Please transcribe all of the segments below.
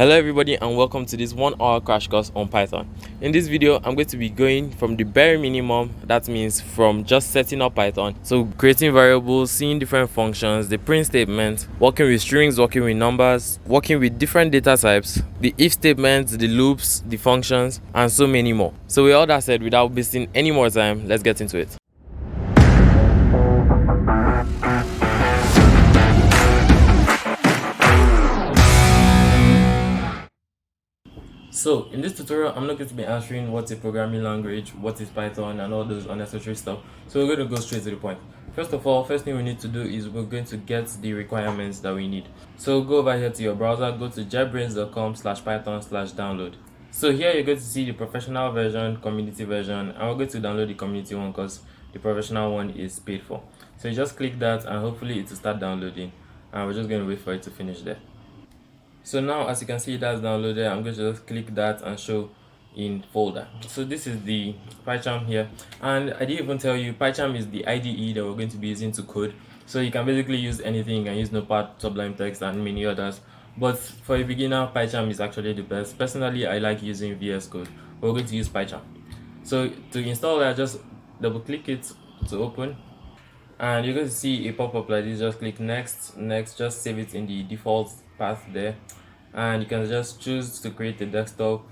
Hello everybody and welcome to this 1 hour crash course on Python. In this video, I'm going to be going from the bare minimum, that means from just setting up Python, so creating variables, seeing different functions, the print statement, working with strings, working with numbers, working with different data types, the if statements, the loops, the functions, and so many more. So with all that said, without wasting any more time, let's get into it. So in this tutorial, I'm not going to be answering what's a programming language, what is Python, and all those unnecessary stuff. So we're going to go straight to the point. First of all, first thing we need to do is we're going to get the requirements that we need. So go over here to your browser, go to jetbrains.com/python/download. So here you're going to see the professional version, community version, and we're going to download the community one because the professional one is paid for. So you just click that and hopefully it will start downloading, and we're just going to wait for it to finish there. So now, as you can see, that's downloaded. I'm going to just click that and show in folder. So this is the PyCharm here, and I didn't even tell you PyCharm is the IDE that we're going to be using to code. So you can basically use anything. You can use Notepad, Sublime Text, and many others. But for a beginner, PyCharm is actually the best. Personally, I like using VS Code. We're going to use PyCharm. So to install that, just double click it to open, and you're going to see a pop-up like this. Just click next, just save it in the default path there, and you can just choose to create a desktop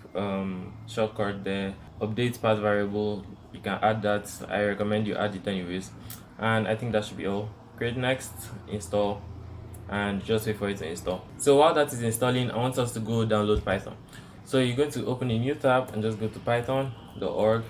shortcut there, update path variable. You can add that. I recommend you add it anyways, and I think that should be all. Create next, install, and just wait for it to install. So while that is installing, I want us to go download Python. So you're going to open a new tab and just go to python.org.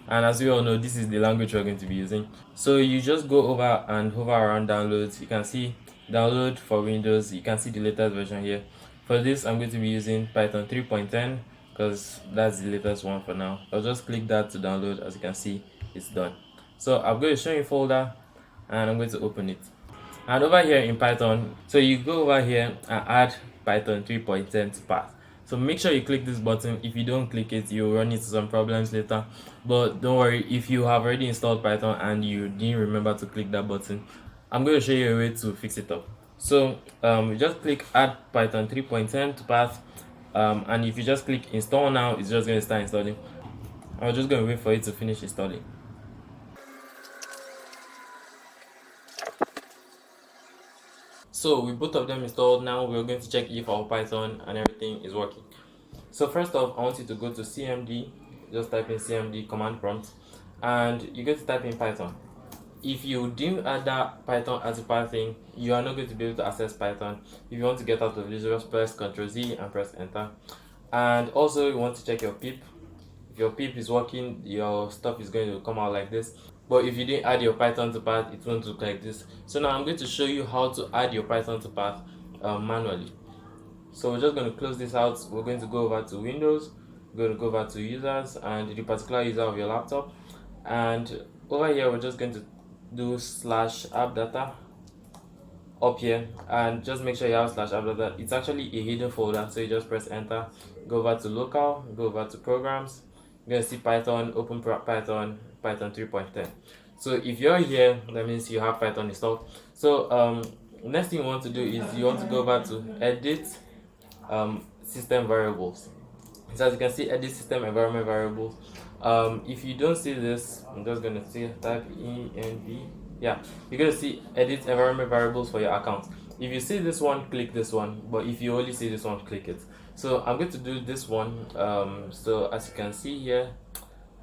And as we all know, this is the language we're going to be using. So you just go over and hover around downloads. You can see download for Windows. You can see the latest version here. For this, I'm going to be using Python 3.10 because that's the latest one for now. I'll just click that to download. As you can see, it's done. So I'm going to show you a folder and I'm going to open it. And over here in Python, so you go over here and add Python 3.10 to path. So make sure you click this button. If you don't click it, you'll run into some problems later. But don't worry, if you have already installed Python and you didn't remember to click that button, I'm going to show you a way to fix it up. So you just click add Python 3.10 to path, and if you just click install now, it's just going to start installing. I'm just going to wait for it to finish installing. So with both of them installed, now we're going to check if our Python and everything is working. So first off, I want you to go to CMD, just type in CMD command prompt, and you're going to type in Python. If you didn't add that Python as a part thing, you are not going to be able to access Python. If you want to get out of this, just press Ctrl Z and press enter. And also you want to check your pip. If your pip is working, your stuff is going to come out like this. But if you didn't add your Python to path, it won't look like this. So now I'm going to show you how to add your Python to path manually. So we're just going to close this out. We're going to go over to Windows, we're going to go over to users and the particular user of your laptop. And over here, we're just going to do /appdata up here, and just make sure you have /appdata. It's actually a hidden folder, so you just press enter, go over to local, go over to programs. You're going to see Python, open Python 3.10. So if you're here, that means you have Python installed. So next thing you want to do is you want to go over to edit system variables. So as you can see, edit system environment variables. If you don't see this, I'm just going to see type env. Yeah, you're going to see edit environment variables for your account. If you see this one, click this one, but if you only see this one, click it. So I'm going to do this one. So as you can see here,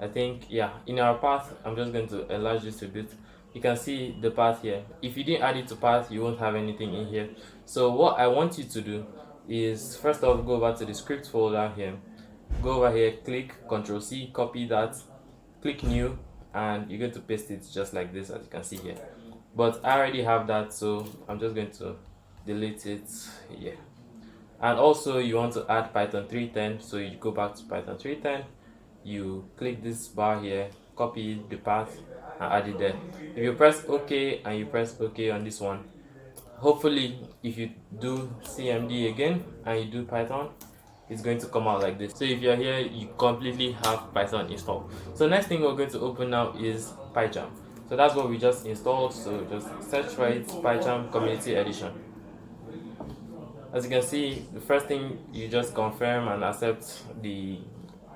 I think, yeah, in our path, I'm just going to enlarge this a bit. You can see the path here. If you didn't add it to path, you won't have anything in here. So what I want you to do is, first off, go over to the script folder here. Go over here, click Ctrl C, copy that, click new, and you're going to paste it just like this, as you can see here. But I already have that, so I'm just going to delete it here. And also you want to add Python 3.10, so you go back to Python 3.10, you click this bar here, copy the path and add it there. If you press OK and you press OK on this one, hopefully if you do CMD again and you do Python, it's going to come out like this. So if you're here, you completely have Python installed. So next thing we're going to open now is PyCharm. So that's what we just installed. So just search for it, PyCharm Community Edition. As you can see, the first thing you just confirm and accept the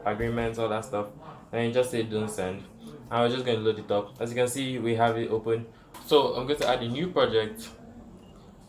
agreements, all that stuff, and you just say don't send. And we're just going to load it up. As you can see, we have it open. So I'm going to add a new project,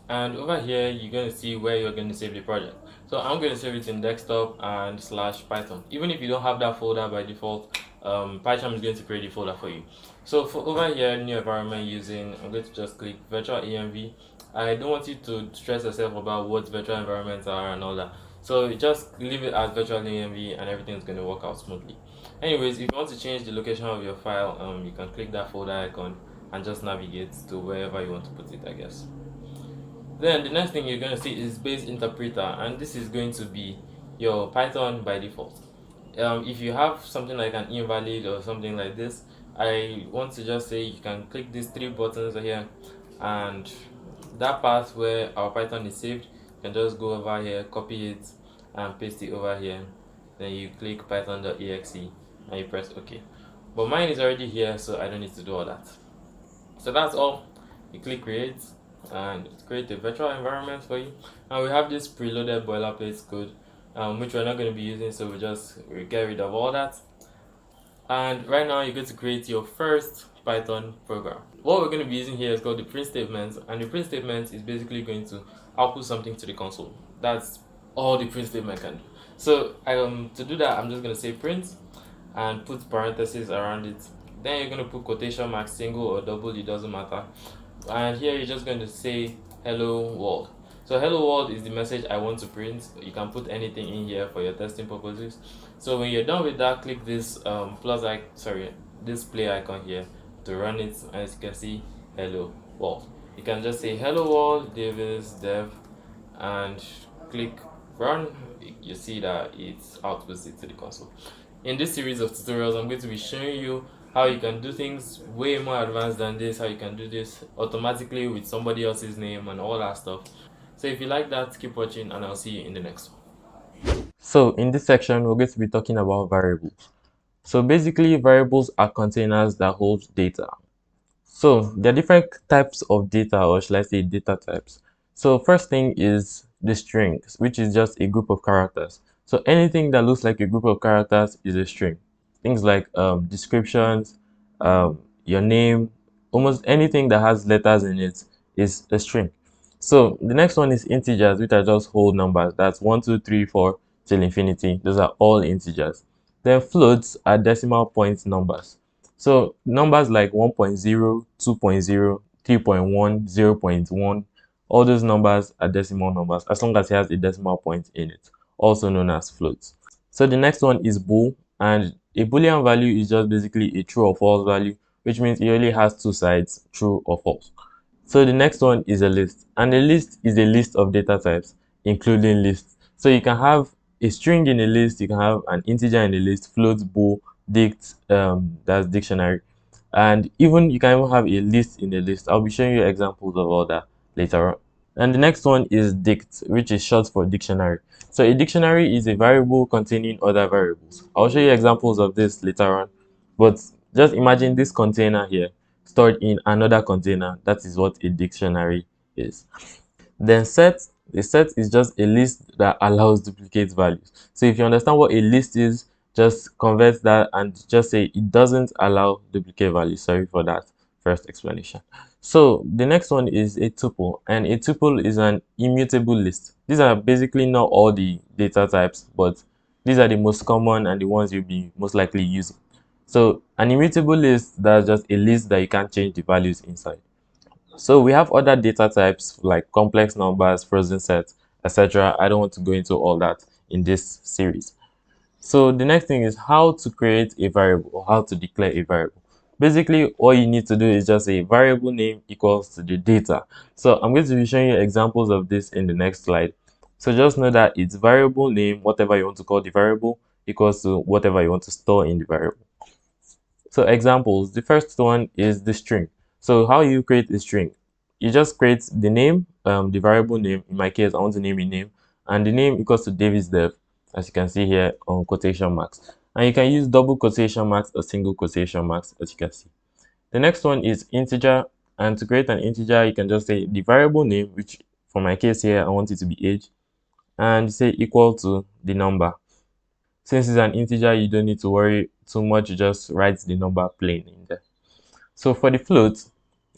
and over here you're going to see where you're going to save the project. So I'm going to save it in desktop and slash python. Even if you don't have that folder by default, PyCharm is going to create a folder for you. So for over here, new environment using, I'm going to just click virtual env. I don't want you to stress yourself about what virtual environments are and all that, so just leave it as virtual env and everything is going to work out smoothly. Anyways, if you want to change the location of your file, you can click that folder icon and just navigate to wherever you want to put it, I guess. Then the next thing you're going to see is base interpreter, and this is going to be your Python by default. If you have something like an invalid or something like this, I want to just say you can click these three buttons here, and that path where our Python is saved, you can just go over here, copy it, and paste it over here. Then you click python.exe and you press OK. But mine is already here, so I don't need to do all that. So that's all. You click create and it creates a virtual environment for you, and we have this preloaded boilerplate code, which we're not going to be using, so we get rid of all that. And right now you're going to create your first Python program. What we're going to be using here is called the print statement, and the print statement is basically going to output something to the console. That's all the print statement can do. So to do that, I'm just going to say print and put parentheses around it. Then you're going to put quotation marks, single or double, it doesn't matter. And here you're just going to say hello world. So hello world is the message I want to print. You can put anything in here for your testing purposes. So when you're done with that, click this this play icon here to run it. As you can see, hello world. You can just say hello world Davis dev and click run. You see that it outputs it to the console. In this series of tutorials, I'm going to be showing you how you can do things way more advanced than this, how you can do this automatically with somebody else's name and all that stuff. So if you like that, keep watching and I'll see you in the next one. So in this section, we're going to be talking about variables. So basically, variables are containers that hold data. So there are different types of data, or should I say data types. So first thing is the strings, which is just a group of characters. So anything that looks like a group of characters is a string. Things like descriptions, your name, almost anything that has letters in it is a string. So the next one is integers, which are just whole numbers. That's 1, 2, 3, 4 till infinity. Those are all integers. Then floats are decimal point numbers. So numbers like 1.0, 2.0, 3.1, 0.1, all those numbers are decimal numbers as long as it has a decimal point in it, also known as floats. So the next one is bool, and a boolean value is just basically a true or false value, which means it only has two sides, true or false. So the next one is a list, and a list is a list of data types, including lists. So you can have a string in a list, you can have an integer in a list, float, bool, dict, that's dictionary, and even you can even have a list in a list. I'll be showing you examples of all that later on. And the next one is dict, which is short for dictionary. So a dictionary is a variable containing other variables. I'll show you examples of this later on, but just imagine this container here stored in another container. That is what a dictionary is. Then set, a set is just a list that allows duplicate values. So if you understand what a list is, just convert that and just say it doesn't allow duplicate values. Sorry for that first explanation. So the next one is a tuple, and a tuple is an immutable list. These are basically not all the data types, but these are the most common and the ones you'll be most likely using. So an immutable list, that's just a list that you can't change the values inside. So we have other data types like complex numbers, frozen sets, etc. I don't want to go into all that in this series. So the next thing is how to create a variable or how to declare a variable. Basically, all you need to do is just say variable name equals to the data. So I'm going to be showing you examples of this in the next slide. So just know that it's variable name, whatever you want to call the variable, equals to whatever you want to store in the variable. So examples, the first one is the string. So how you create a string? You just create the name, the variable name. In my case, I want to name a name, and the name equals to Davis dev, as you can see here on quotation marks. And you can use double quotation marks or single quotation marks, as you can see. The next one is integer, and to create an integer, you can just say the variable name, which for my case here, I want it to be age, and you say equal to the number. Since it's an integer, you don't need to worry too much, you just write the number plain in there. So for the float,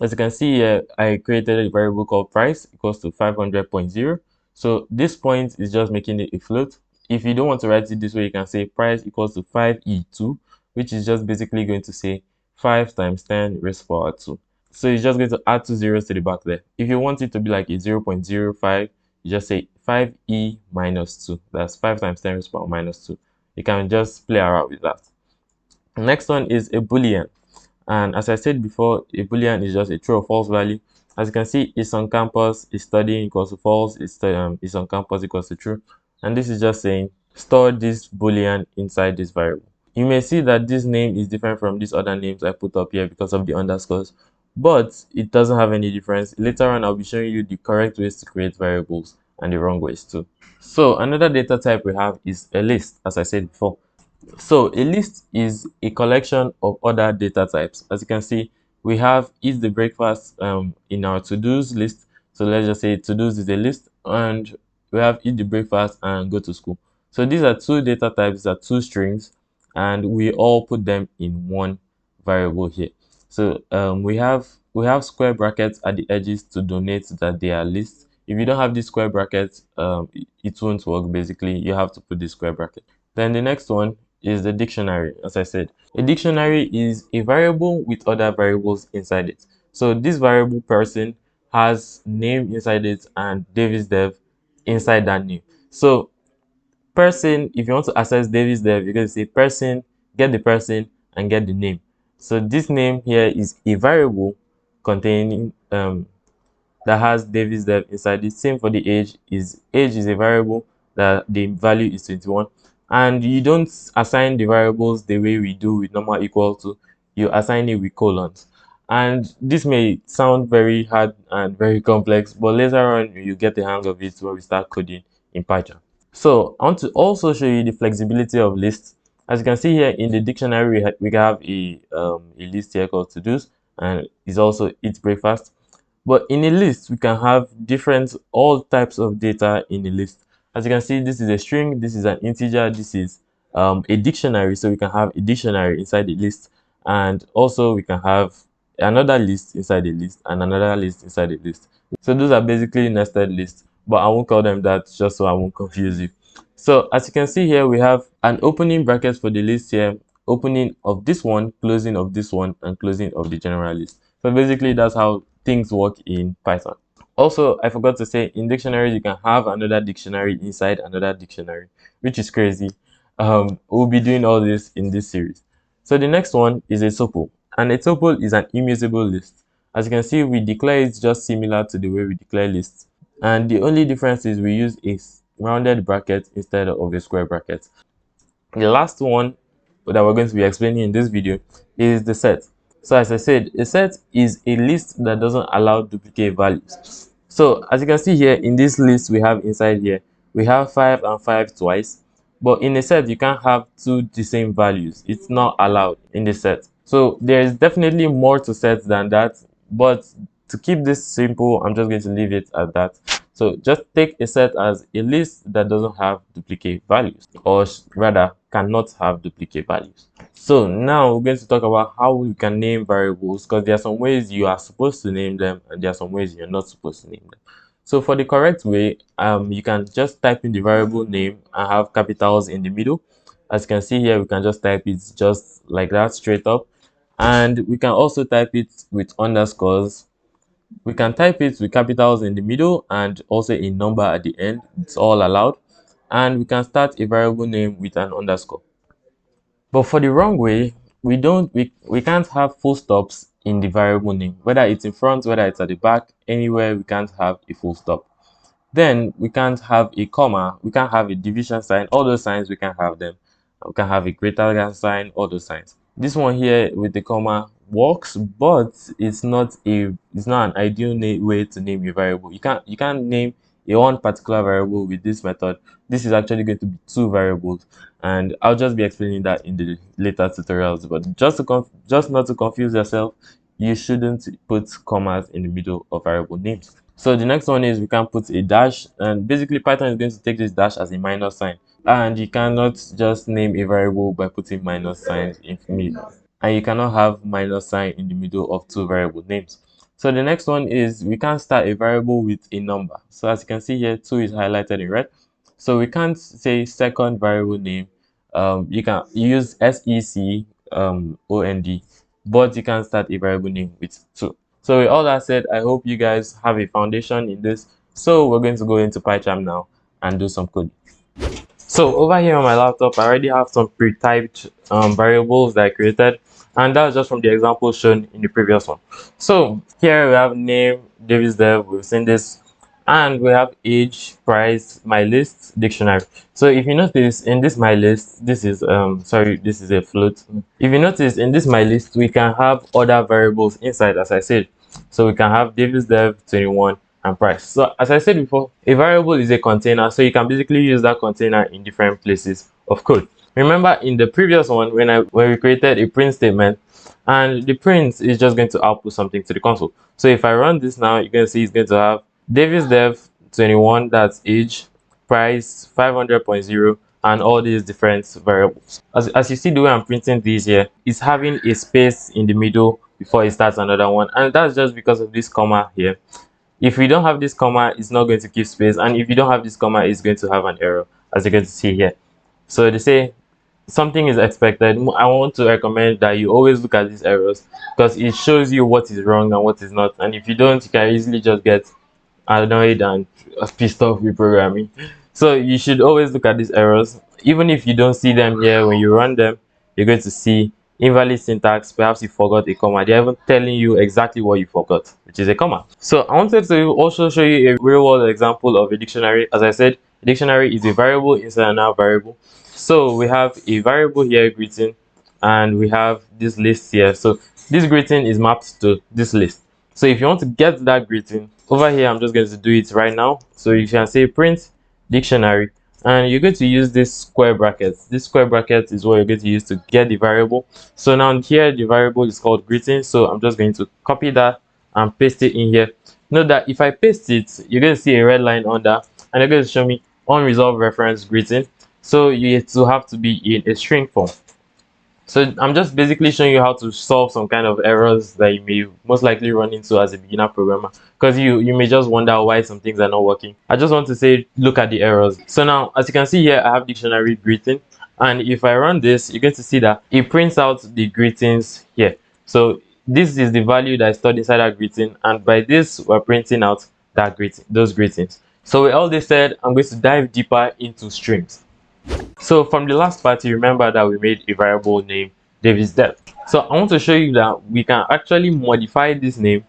as you can see here, I created a variable called price equals to 500.0. So this point is just making it a float. If you don't want to write it this way, you can say price equals to 5e2, which is just basically going to say 5 times 10 raised to the power 2. So it's just going to add two zeros to the back there. If you want it to be like a 0.05, you just say 5e minus 2. That's 5 times 10 raised to the power minus 2. You can just play around with that. Next one is a boolean. And as I said before, a boolean is just a true or false value. As you can see, it's on campus, it's studying equals to false, it's on campus equals to true. And this is just saying store this boolean inside this variable. You may see that this name is different from these other names I put up here because of the underscores, but it doesn't have any difference. Later on, I'll be showing you the correct ways to create variables and the wrong ways too. So another data type we have is a list, as I said before. So a list is a collection of other data types. As you can see, we have eat the breakfast in our to-dos list. So let's just say to-dos is a list, and we have eat the breakfast and go to school. So these are two data types, are two strings, and we all put them in one variable here. So we have square brackets at the edges to donate that they are lists. If you don't have these square brackets, it won't work. Basically, you have to put the square bracket. Then the next one is the dictionary. As I said, a dictionary is a variable with other variables inside it. So this variable person has name inside it and Davis dev inside that name. So person, if you want to access Davis dev, you're going to say person, get the person, and get the name. So this name here is a variable containing that has Davis dev inside it. Same for the age is a variable that the value is 21, and you don't assign the variables the way we do with normal equal to. You assign it with colons, and this may sound very hard and very complex, but later on you get the hang of it when we start coding in PyCharm. So I want to also show you the flexibility of lists. As you can see here in the dictionary, we have a list here called to dos, and it's also eat breakfast. But in a list, we can have different all types of data in a list. As you can see, this is a string, this is an integer, this is a dictionary. So we can have a dictionary inside the list, and also we can have another list inside the list and another list inside the list. So those are basically nested lists, but I won't call them that just so I won't confuse you. So as you can see here, we have an opening bracket for the list here, opening of this one, closing of this one, and closing of the general list. So basically that's how things work in Python. Also, I forgot to say, in dictionaries, you can have another dictionary inside another dictionary, which is crazy. We'll be doing all this in this series. So the next one is a tuple, and a tuple is an immutable list. As you can see, we declare it just similar to the way we declare lists, and the only difference is we use a rounded bracket instead of a square bracket. The last one that we're going to be explaining in this video is the set. So as I said, a set is a list that doesn't allow duplicate values. So as you can see here in this list we have inside here, we have 5 and 5 twice. But in a set, you can't have two the same values. It's not allowed in the set. So there is definitely more to sets than that. But to keep this simple, I'm just going to leave it at that. So just take a set as a list that doesn't have duplicate values, or rather cannot have duplicate values. So now we're going to talk about how we can name variables, because there are some ways you are supposed to name them and there are some ways you're not supposed to name them. So for the correct way, you can just type in the variable name and have capitals in the middle. As you can see here, we can just type it just like that straight up, and we can also type it with underscores. We can type it with capitals in the middle and also a number at the end. It's all allowed. And we can start a variable name with an underscore. But for the wrong way, we can't have full stops in the variable name. Whether it's in front, whether it's at the back, anywhere we can't have a full stop. Then we can't have a comma, we can't have a division sign, all those signs we can have them. We can have a greater than sign, all those signs. This one here with the comma works, but it's not an ideal way to name your variable. You can't name a one particular variable with this method. This is actually going to be two variables, and I'll just be explaining that in the later tutorials. But just not to confuse yourself, you shouldn't put commas in the middle of variable names. So the next one is we can put a dash, and basically Python is going to take this dash as a minus sign, and you cannot just name a variable by putting minus sign in middle, and you cannot have minus sign in the middle of two variable names. So the next one is we can start a variable with a number. So as you can see here, 2 is highlighted in red. So we can't say second variable name. You can use SEC but you can start a variable name with 2. So with all that said, I hope you guys have a foundation in this. So we're going to go into PyCharm now and do some coding. So over here on my laptop, I already have some pre-typed variables that I created, and that's just from the example shown in the previous one. So here we have name, Davis Dev, we've seen this, and we have age, price, my list, dictionary. So if you notice in this my list, this is sorry, this is a float. If you notice in this my list, we can have other variables inside, as I said. So we can have Davis Dev 21 and price. So as I said before, a variable is a container, so you can basically use that container in different places of code. Remember in the previous one when we created a print statement, and the print is just going to output something to the console. So if I run this now, you can see it's going to have Davis Dev 21, that's age, price 500.0, and all these different variables. As you see the way I'm printing these here, it's having a space in the middle before it starts another one, and that's just because of this comma here. If we don't have this comma, it's not going to keep space, and if you don't have this comma, it's going to have an error, as you're going to see here. So they say something is expected. I want to recommend that you always look at these errors, because it shows you what is wrong and what is not, and if you don't, you can easily just get annoyed and pissed off with programming. So you should always look at these errors. Even if you don't see them here, when you run them, you're going to see invalid syntax. Perhaps you forgot a comma. They're even telling you exactly what you forgot, which is a comma. So I wanted to also show you a real world example of a dictionary. As I said, a dictionary is a variable inside another variable. So we have a variable here, greeting, and we have this list here. So this greeting is mapped to this list. So if you want to get that greeting over here, I'm just going to do it right now. So you can say print dictionary, and you're going to use this square brackets. This square bracket is what you're going to use to get the variable. So now here the variable is called greeting, so I'm just going to copy that and paste it in here. Note that if I paste it, you're going to see a red line under, and it's going to show me unresolved reference greeting. So you have to be in a string form. So I'm just basically showing you how to solve some kind of errors that you may most likely run into as a beginner programmer, because you may just wonder why some things are not working. I just want to say look at the errors. So now as you can see here, I have dictionary greeting, and if I run this, you're going to see that it prints out the greetings here. So this is the value that is stored inside that greeting, and by this we're printing out that greeting, those greetings. So with all this said, I'm going to dive deeper into strings. So from the last part, you remember that we made a variable name Davis Dev. So I want to show you that we can actually modify this name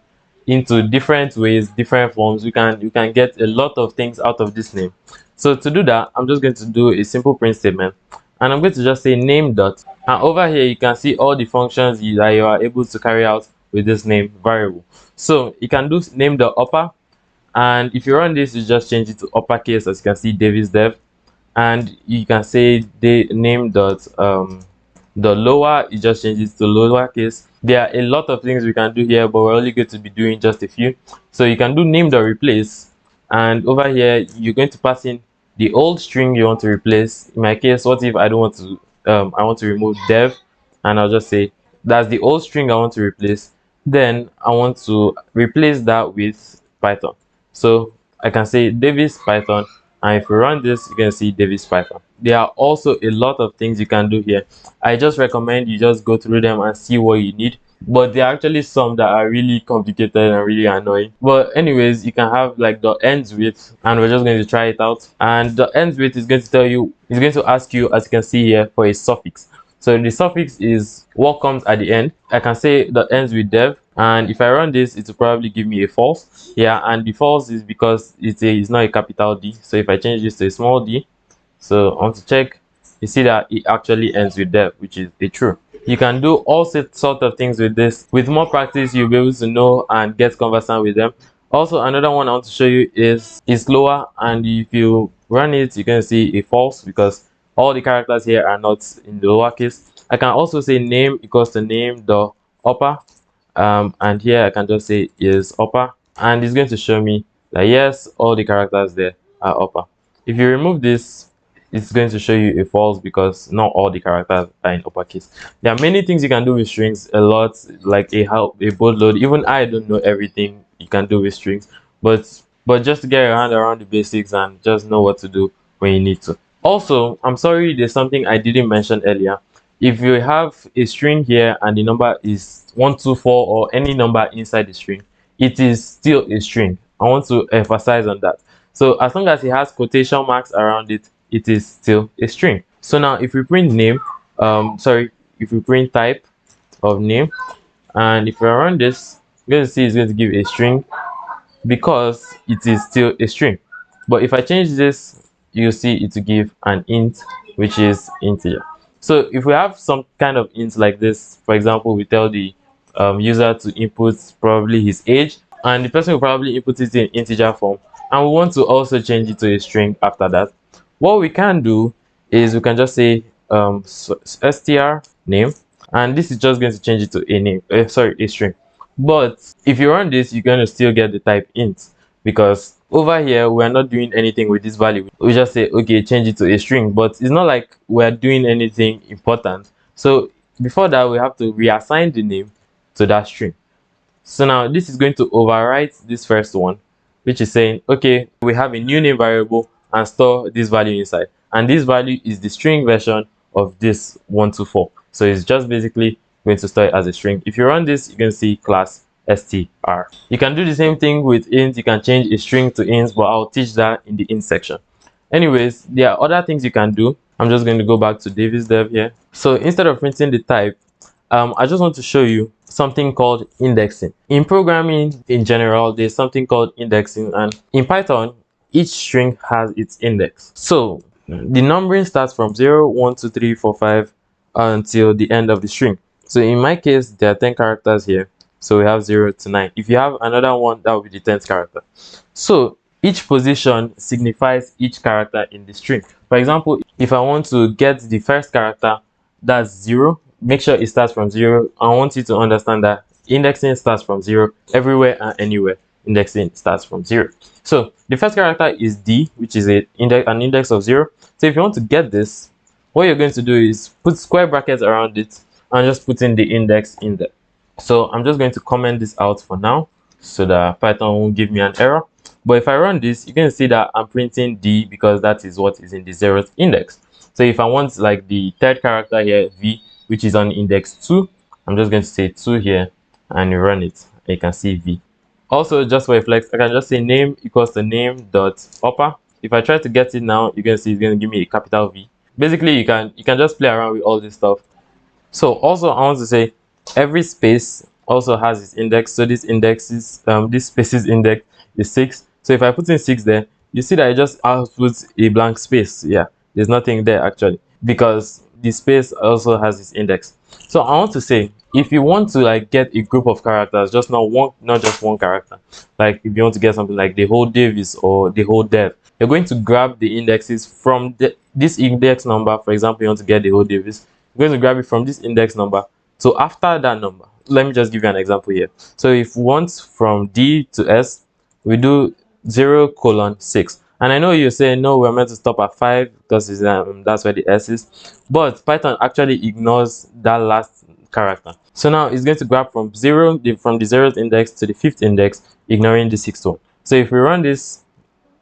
into different ways, different forms. You can get a lot of things out of this name. So to do that, I'm just going to do a simple print statement, and I'm going to just say name dot, and over here you can see all the functions that you are able to carry out with this name variable. So you can do name dot upper, and if you run this, you just change it to uppercase, as you can see Davis Dev. And you can say the name dot the lower, you just change it to lowercase. There are a lot of things we can do here, but we're only going to be doing just a few. So you can do name dot replace, and over here you're going to pass in the old string you want to replace. In my case, what if I don't want to I want to remove dev, and I'll just say that's the old string I want to replace. Then I want to replace that with Python. So I can say Davis Python, and if you run this, you can see Davis Python. There are also a lot of things you can do here. I just recommend you just go through them and see what you need, but there are actually some that are really complicated and really annoying. But anyways, you can have like the ends with, and we're just going to try it out. And the ends with is going to tell you, it's going to ask you, as you can see here, for a suffix. So the suffix is what comes at the end. I can say the ends with dev, and if I run this, it will probably give me a false. Yeah, and the false is because it's not a capital D. So if I change this to a small d, so I want to check, you see that it actually ends with dev, which is a true. You can do all sorts of things with this. With more practice, you'll be able to know and get conversant with them. Also, another one I want to show you is lower, and if you run it, you can see a false because all the characters here are not in the lowercase. I can also say name equals to name the upper, and here I can just say is upper, and it's going to show me that yes, all the characters there are upper. If you remove this, it's going to show you a false because not all the characters are in uppercase. There are many things you can do with strings, a lot, like a boatload. Even I don't know everything you can do with strings, but just to get around the basics and just know what to do when you need to. Also, I'm sorry, there's something I didn't mention earlier. If you have a string here and the number is 124 or any number inside the string, it is still a string. I want to emphasize on that. So as long as it has quotation marks around it, it is still a string. So now if we print name, if we print type of name, and if we run this, you're going to see it's going to give a string because it is still a string. But if I change this, you'll see it will give an int, which is integer. So if we have some kind of int like this, for example, we tell the user to input probably his age, and the person will probably input it in integer form, and we want to also change it to a string after that. What we can do is we can just say str name, and this is just going to change it to a name, a string. But if you run this, you're going to still get the type int, because over here we're not doing anything with this value. We just say okay, change it to a string, but it's not like we're doing anything important. So before that, we have to reassign the name to that string. So now this is going to overwrite this first one, which is saying okay, we have a new name variable and store this value inside, and this value is the string version of this 124. So it's just basically going to store it as a string. If you run this, you can see class str. You can do the same thing with int. You can change a string to int, but I'll teach that in the int section. Anyways, there are other things you can do. I'm just going to go back to Davis dev here. So instead of printing the type, I just want to show you something called indexing. In programming in general, there's something called indexing, and in Python, each string has its index. So the numbering starts from 0, 1, 2, 3, 4, 5 until the end of the string. So in my case, there are 10 characters here. So we have 0 to 9. If you have another one, that will be the 10th character. So each position signifies each character in the string. For example, if I want to get the first character, that's 0, make sure it starts from 0. I want you to understand that indexing starts from 0 everywhere and anywhere. Indexing starts from 0. So the first character is D, which is an index of 0. So if you want to get this, what you're going to do is put square brackets around it and just put in the index in there. So I'm just going to comment this out for now so that Python won't give me an error. But if I run this, you can see that I'm printing D because that is what is in the 0th index. So if I want like the third character here, V, which is on index 2, I'm just going to say 2 here and you run it. And you can see V. Also, just for a flex, I can just say name equals to name dot upper. If I try to get it now, you can see it's going to give me a capital V. Basically, you can just play around with all this stuff. So also I want to say every space also has its index. So this index is this space's index is 6. So if I put in 6 there, you see that it just outputs a blank space. Yeah, there's nothing there actually because the space also has its index. So I want to say if you want to like get a group of characters, just not just one character, like if you want to get something like the whole Davis or the whole dev, you're going to grab the indexes from this index number. For example, you want to get the whole Davis, you're going to grab it from this index number. So after that number, let me just give you an example here. So if we want from D to S, we do 0:6. And I know you're saying no, we're meant to stop at 5 because that's where the S is, but Python actually ignores that last character. So now it's going to grab from 0 from the 0th index to the 5th index, ignoring the 6th one. So if we run this,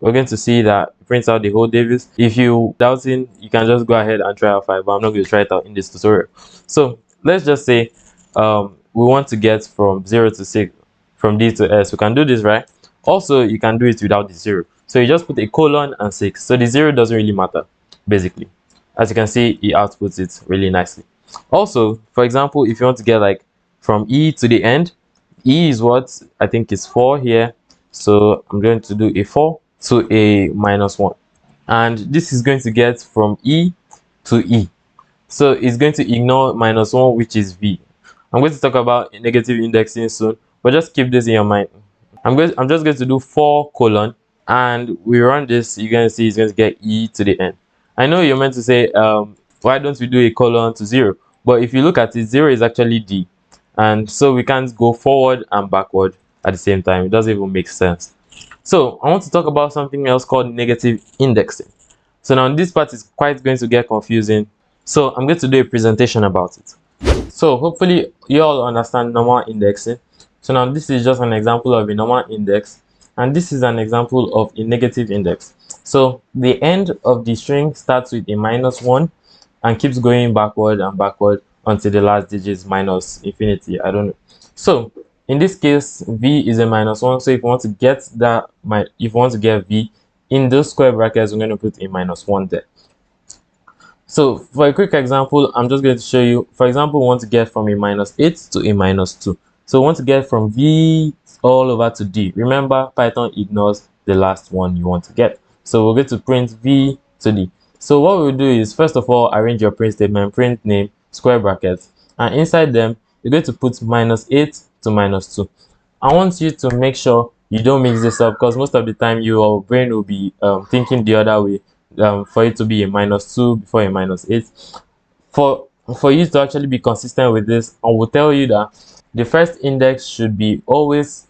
we're going to see that it prints out the whole Davis. If you doubting, you can just go ahead and try out 5, but I'm not going to try it out in this tutorial. So let's just say we want to get from 0 to 6, from D to S. We can do this, right? Also, you can do it without the 0. So you just put a colon and 6. So the 0 doesn't really matter, basically. As you can see, it outputs it really nicely. Also, for example, if you want to get like from E to the end, E is what I think is 4 here. So I'm going to do a 4 to a -1. And this is going to get from E to E. So it's going to ignore -1, which is V. I'm going to talk about negative indexing soon, but just keep this in your mind. I'm just going to do 4 colon, and we run this, you're going to see it's going to get E to the end. I know you're meant to say, why don't we do a colon to 0? But if you look at it, 0 is actually D. and so we can't go forward and backward at the same time. It doesn't even make sense. So I want to talk about something else called negative indexing. So now this part is quite going to get confusing, so I'm going to do a presentation about it. So hopefully you all understand normal indexing. So now this is just an example of a normal index, and this is an example of a negative index. So the end of the string starts with a -1 and keeps going backward and backward until the last digit is minus infinity. I don't know. So in this case, v is a -1. So if you want to get that, if you want to get v in those square brackets, we're going to put a -1 there. So for a quick example, I'm just going to show you. For example, we want to get from a -8 to a -2. So we want to get from v all over to d. Remember, Python ignores the last one you want to get. So we're going to print v to d. So what we'll do is, first of all, arrange your print statement, print name, square brackets, and inside them, you're going to put -8 to -2. I want you to make sure you don't mix this up, because most of the time your brain will be thinking the other way, for it to be a -2 before a -8. For for you to actually be consistent with this, I will tell you that the first index should always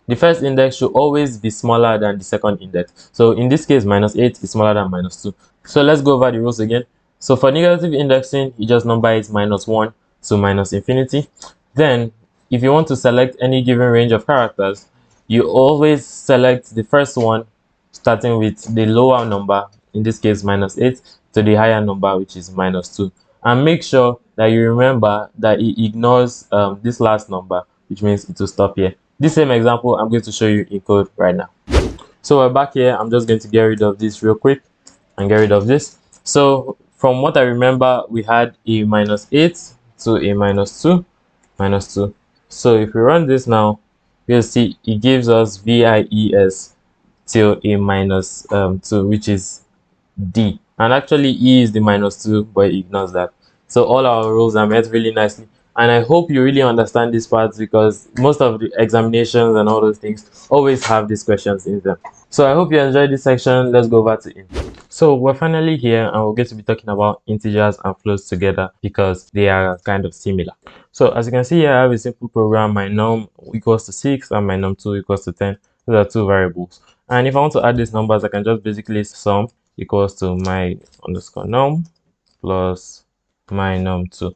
be smaller than the second index. So in this case, -8 is smaller than -2. So let's go over the rules again. So for negative indexing, you just number it -1 to -infinity. Then if you want to select any given range of characters, you always select the first one starting with the lower number, in this case -8, to the higher number, which is -2, and make sure that you remember that it ignores this last number, which means it will stop here. This same example I'm going to show you in code right now. So we're back here. I'm just going to get rid of this real quick and get rid of this. So from what I remember, we had a -8 to a -2. So if we run this now, you'll see it gives us VIES till a -2, which is D. And actually E is the -2, but it ignores that. So all our rules are met really nicely. And I hope you really understand these parts, because most of the examinations and all those things always have these questions in them. So I hope you enjoyed this section. Let's go over to int. So we're finally here, and we're going to be talking about integers and floats together because they are kind of similar. So as you can see here, I have a simple program. My num equals to 6 and my num2 equals to 10. Those are two variables. And if I want to add these numbers, I can just basically sum equals to my underscore num plus my num2.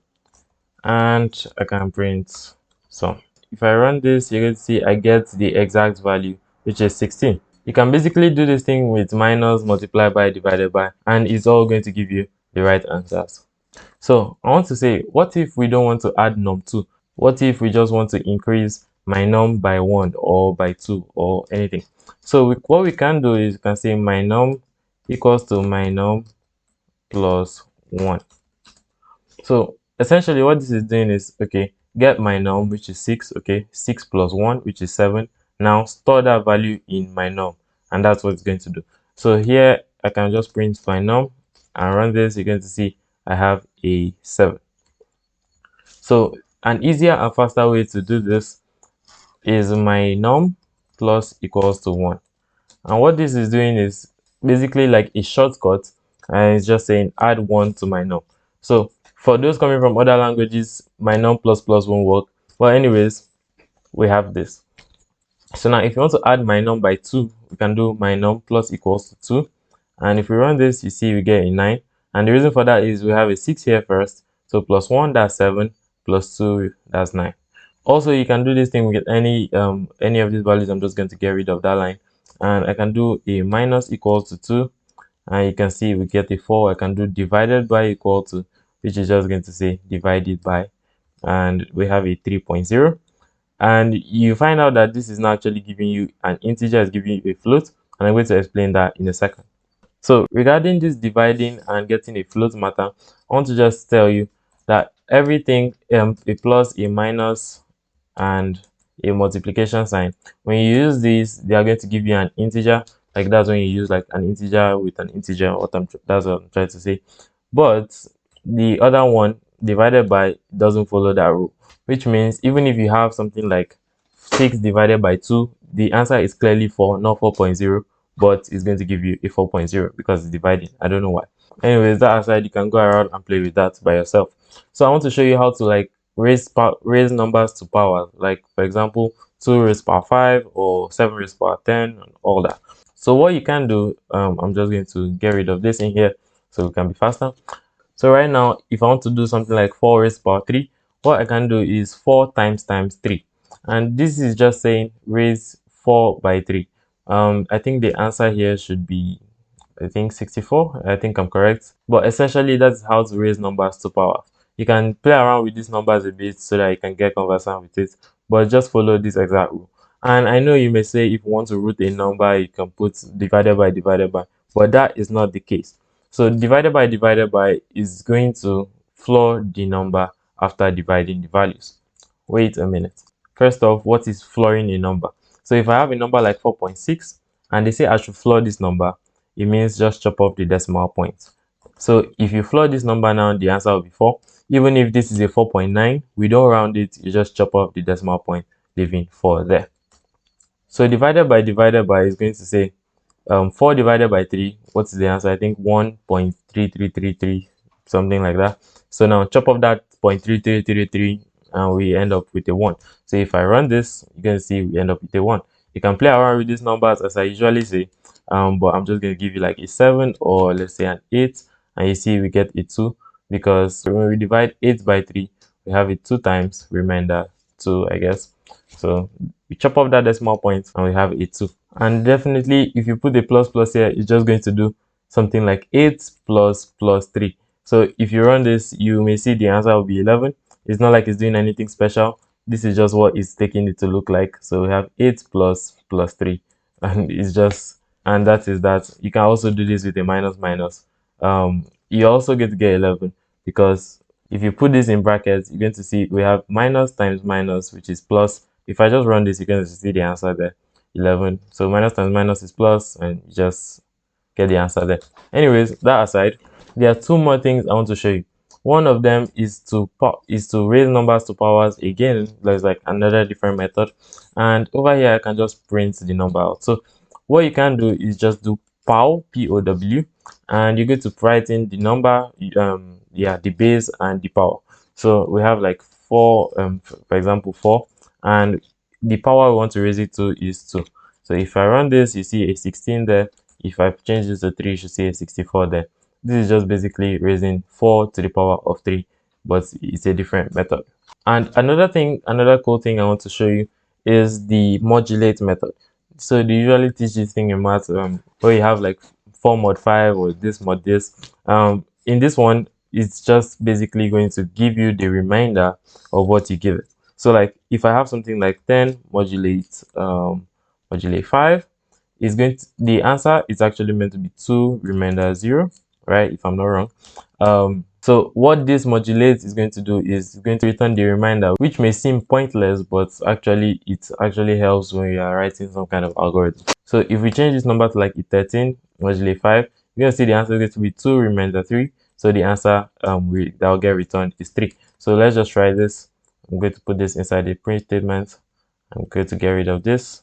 And I can print sum. If I run this, you're going to see I get the exact value, which is 16. You can basically do this thing with minus, multiply by, divided by, and it's all going to give you the right answers. So I want to say, what if we don't want to add num2? What if we just want to increase my num by 1 or by 2 or anything? So what we can do is, you can say my num equals to my num plus 1. So essentially what this is doing is, okay, get my num, which is 6, okay, 6 plus 1, which is 7. Now store that value in my num, and that's what it's going to do. So here I can just print my num and run this. You're going to see I have a 7. So an easier and faster way to do this is my num plus equals to 1. And what this is doing is basically like a shortcut, and it's just saying add 1 to my num. So for those coming from other languages, my num plus plus won't work. But anyways, we have this. So now if you want to add my num by 2, we can do my num plus equals to 2. And if we run this, you see we get a 9. And the reason for that is we have a 6 here first. So plus 1, that's 7, plus 2, that's 9. Also, you can do this thing with any of these values. I'm just going to get rid of that line. And I can do a minus equals to 2. And you can see we get a 4. I can do divided by equal to, which is just going to say divided by. And we have a 3.0. And you find out that this is not actually giving you an integer, it's giving you a float. And I'm going to explain that in a second. So regarding this dividing and getting a float matter, I want to just tell you that everything, a plus, a minus, and a multiplication sign, when you use these, they are going to give you an integer. Like that's when you use like an integer with an integer. That's what I'm trying to say. But the other one, divided by, doesn't follow that rule, which means even if you have something like 6 divided by 2, the answer is clearly 4, not 4.0, but it's going to give you a 4.0 because it's dividing. I don't know why. Anyways, that aside, you can go around and play with that by yourself. So I want to show you how to like raise numbers to powers, like for example 2 raised power 5 or 7 raised power 10 and all that. So what you can do, I'm just going to get rid of this in here so we can be faster. So right now, if I want to do something like 4 raised power 3, what I can do is 4 times 3. And this is just saying raise 4 by 3. I think the answer here should be, I think 64. I think I'm correct. But essentially, that's how to raise numbers to power. You can play around with these numbers a bit so that you can get conversant with it. But just follow this exact rule. And I know you may say if you want to root a number, you can put divided by, but that is not the case. So divided by is going to floor the number after dividing the values. Wait a minute. First off, what is flooring a number? So if I have a number like 4.6 and they say I should floor this number, it means just chop off the decimal point. So if you floor this number now, the answer will be 4. Even if this is a 4.9, we don't round it, you just chop off the decimal point, leaving 4 there. So divided by is going to say 4 divided by 3, what's the answer? I think 1.3333, something like that. So now chop off that 0.3333 and we end up with a 1. So if I run this, you can see we end up with a 1. You can play around with these numbers as I usually say, but I'm just going to give you like a 7 or let's say an 8, and you see we get a 2 because when we divide 8 by 3, we have it 2 times, remainder 2, I guess. So we chop off that decimal point and we have a 2. And definitely if you put a plus plus here, it's just going to do something like 8 plus 3. So if you run this, you may see the answer will be 11. It's not like it's doing anything special. This is just what it's taking it to look like. So we have 8 plus 3 and it's just, and that is that. You can also do this with a minus minus. You also get to get 11 because if you put this in brackets, you're going to see we have minus times minus, which is plus. If I just run this, you're going to see the answer there, 11. So minus times minus is plus, and you just get the answer there. Anyways, that aside, there are 2 more things I want to show you. One of them is to raise numbers to powers. Again, there's like another different method, and over here I can just print the number out. So what you can do is just do pow, POW, and you're going to write in the number, yeah, the base and the power. So we have like 4, for example 4, and the power we want to raise it to is 2. So if I run this, you see a 16 there. If I change this to 3, you should see a 64 there. This is just basically raising 4 to the power of 3, but it's a different method. And another cool thing I want to show you is the modulate method. So they usually teach this thing in math, where you have like 4 mod 5 or this mod this. In this one, it's just basically going to give you the remainder of what you give it. So like if I have something like 10 modulate 5, is going to, the answer is actually meant to be 2 remainder 0, right, if I'm not wrong. So what this modulates is going to do is going to return the remainder, which may seem pointless, but actually it actually helps when you are writing some kind of algorithm. So if we change this number to like 13 modulate 5, you're going to see the answer is going to be 2 remainder 3. So the answer that will get returned is 3. So let's just try this. I'm going to put this inside the print statement. I'm going to get rid of this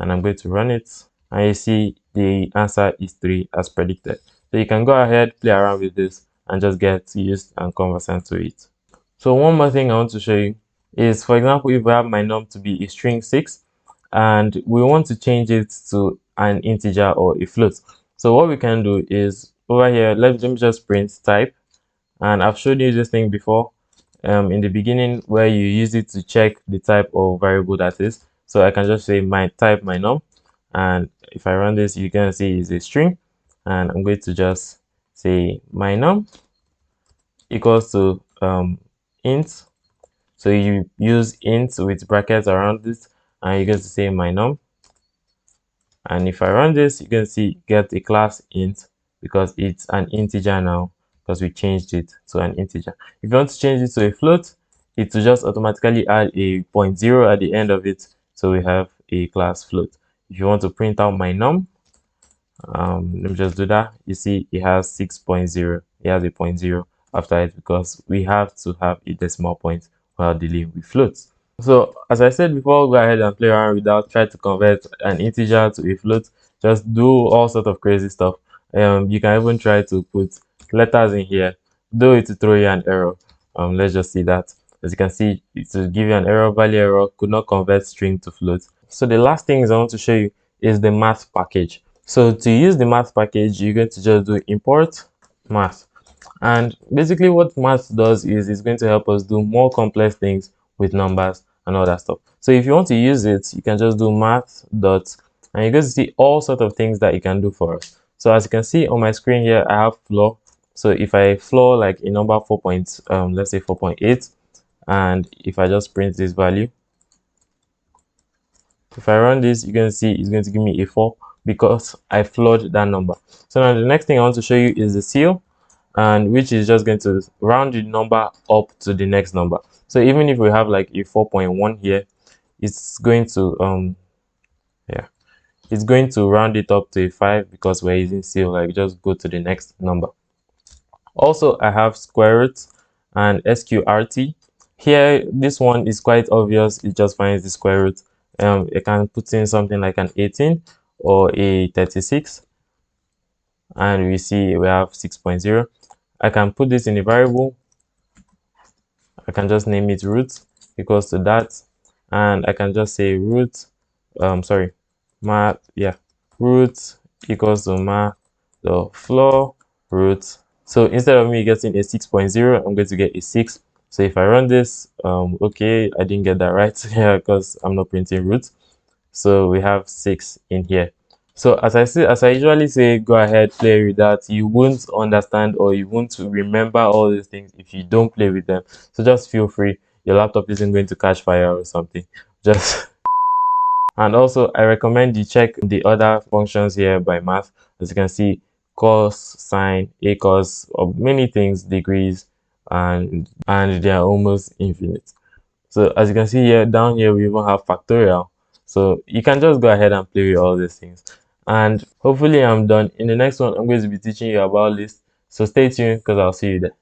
and I'm going to run it, and you see the answer is 3 as predicted. So you can go ahead, play around with this and just get used and conversant to it. So one more thing I want to show you is, for example, if we have my num to be a string 6 and we want to change it to an integer or a float. So what we can do is over here, let me just print type, and I've showed you this thing before in the beginning where you use it to check the type of variable that is. So I can just say my type my num, and if I run this, you can see it's a string, and I'm going to just say my num equals to int. So you use int with brackets around it, and you're going to say my num, and if I run this, you can see get a class int because it's an integer now, because we changed it to an integer. If you want to change it to a float, it will just automatically add a 0.0 at the end of it, so we have a class float. If you want to print out my num, let me just do that. You see it has 6.0, it has a 0.0 after it because we have to have a decimal point while dealing with floats. So as I said before, go ahead and play around without try to convert an integer to a float. Just do all sort of crazy stuff. You can even try to put letters in here, though it will throw you an error. Let's just see that. As you can see, it will give you an error, value error, could not convert string to float. So the last thing is I want to show you is the math package. So to use the math package, you're going to just do import math. And basically what math does is it's going to help us do more complex things with numbers and all that stuff. So if you want to use it, you can just do math dot, and you're going to see all sorts of things that you can do for us. So as you can see on my screen here, I have floor. So if I floor like a number 4 let's say 4.8, and if I just print this value, if I run this, you're going to see it's going to give me a 4 because I floored that number. So now the next thing I want to show you is the seal, and which is just going to round the number up to the next number. So even if we have like a 4.1 here, it's going to yeah, it's going to round it up to a 5 because we're using seal, like just go to the next number. Also, I have square root and sqrt. Here, this one is quite obvious. It just finds the square root. It can put in something like an 18 or a 36, and we see we have 6.0. I can put this in a variable. I can just name it root equals to that, and I can just say root, sorry, math, yeah, root equals to math the floor root. So instead of me getting a 6.0, I'm going to get a 6. So if I run this, okay, I didn't get that right here because I'm not printing root. So we have 6 in here. So as I usually say, go ahead, play with that. You won't understand or you won't remember all these things if you don't play with them. So just feel free. Your laptop isn't going to catch fire or something. Just and also I recommend you check the other functions here by math. As you can see, cos, sine, a cos, or many things, degrees, and they are almost infinite. So as you can see here, down here we even have factorial. So you can just go ahead and play with all these things. And hopefully I'm done. In the next one, I'm going to be teaching you about lists. So stay tuned because I'll see you there.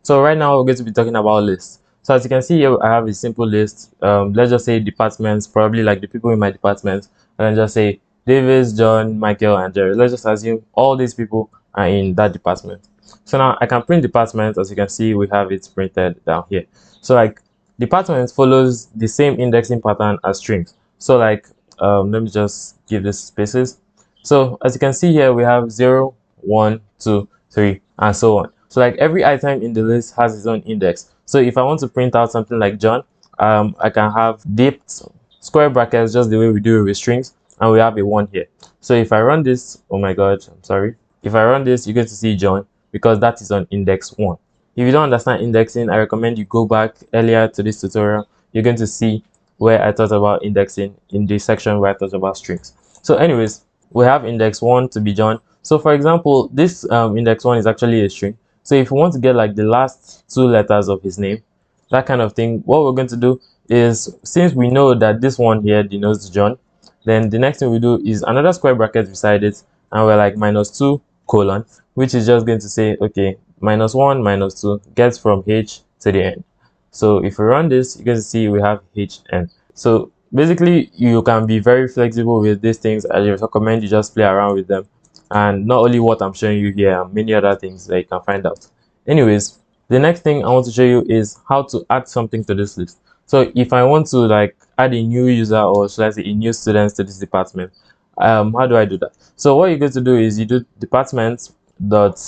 So right now we're going to be talking about lists. So as you can see here, I have a simple list. Let's just say departments, probably like the people in my department, and then just say Davis, John, Michael, and Jerry. Let's just assume all these people are in that department. So now I can print department. As you can see, we have it printed down here. So like department follows the same indexing pattern as strings. So like let me just give this spaces. So as you can see here, we have 0, 1, 2, 3, and so on. So like every item in the list has its own index. So if I want to print out something like John, I can have dipped square brackets just the way we do it with strings, and we have a 1 here. So if I run this, oh my god, I'm sorry. If I run this, you're going to see John because that is on index 1. If you don't understand indexing, I recommend you go back earlier to this tutorial. You're going to see where I talked about indexing in this section where I talked about strings. So anyways, we have index 1 to be John. So for example, this index 1 is actually a string. So if we want to get like the last 2 letters of his name, that kind of thing, what we're going to do is, since we know that this one here denotes John, then the next thing we do is another square bracket beside it, and we're like -2 colon, which is just going to say, okay, -1 -2 gets from H to the end. So if we run this, you can see we have HN. So basically, you can be very flexible with these things. I just recommend you just play around with them, and not only what I'm showing you here, and many other things that you can find out. Anyways, the next thing I want to show you is how to add something to this list. So if I want to like add a new user, or should I say a new student to this department, how do I do that? So what you're going to do is you do department dot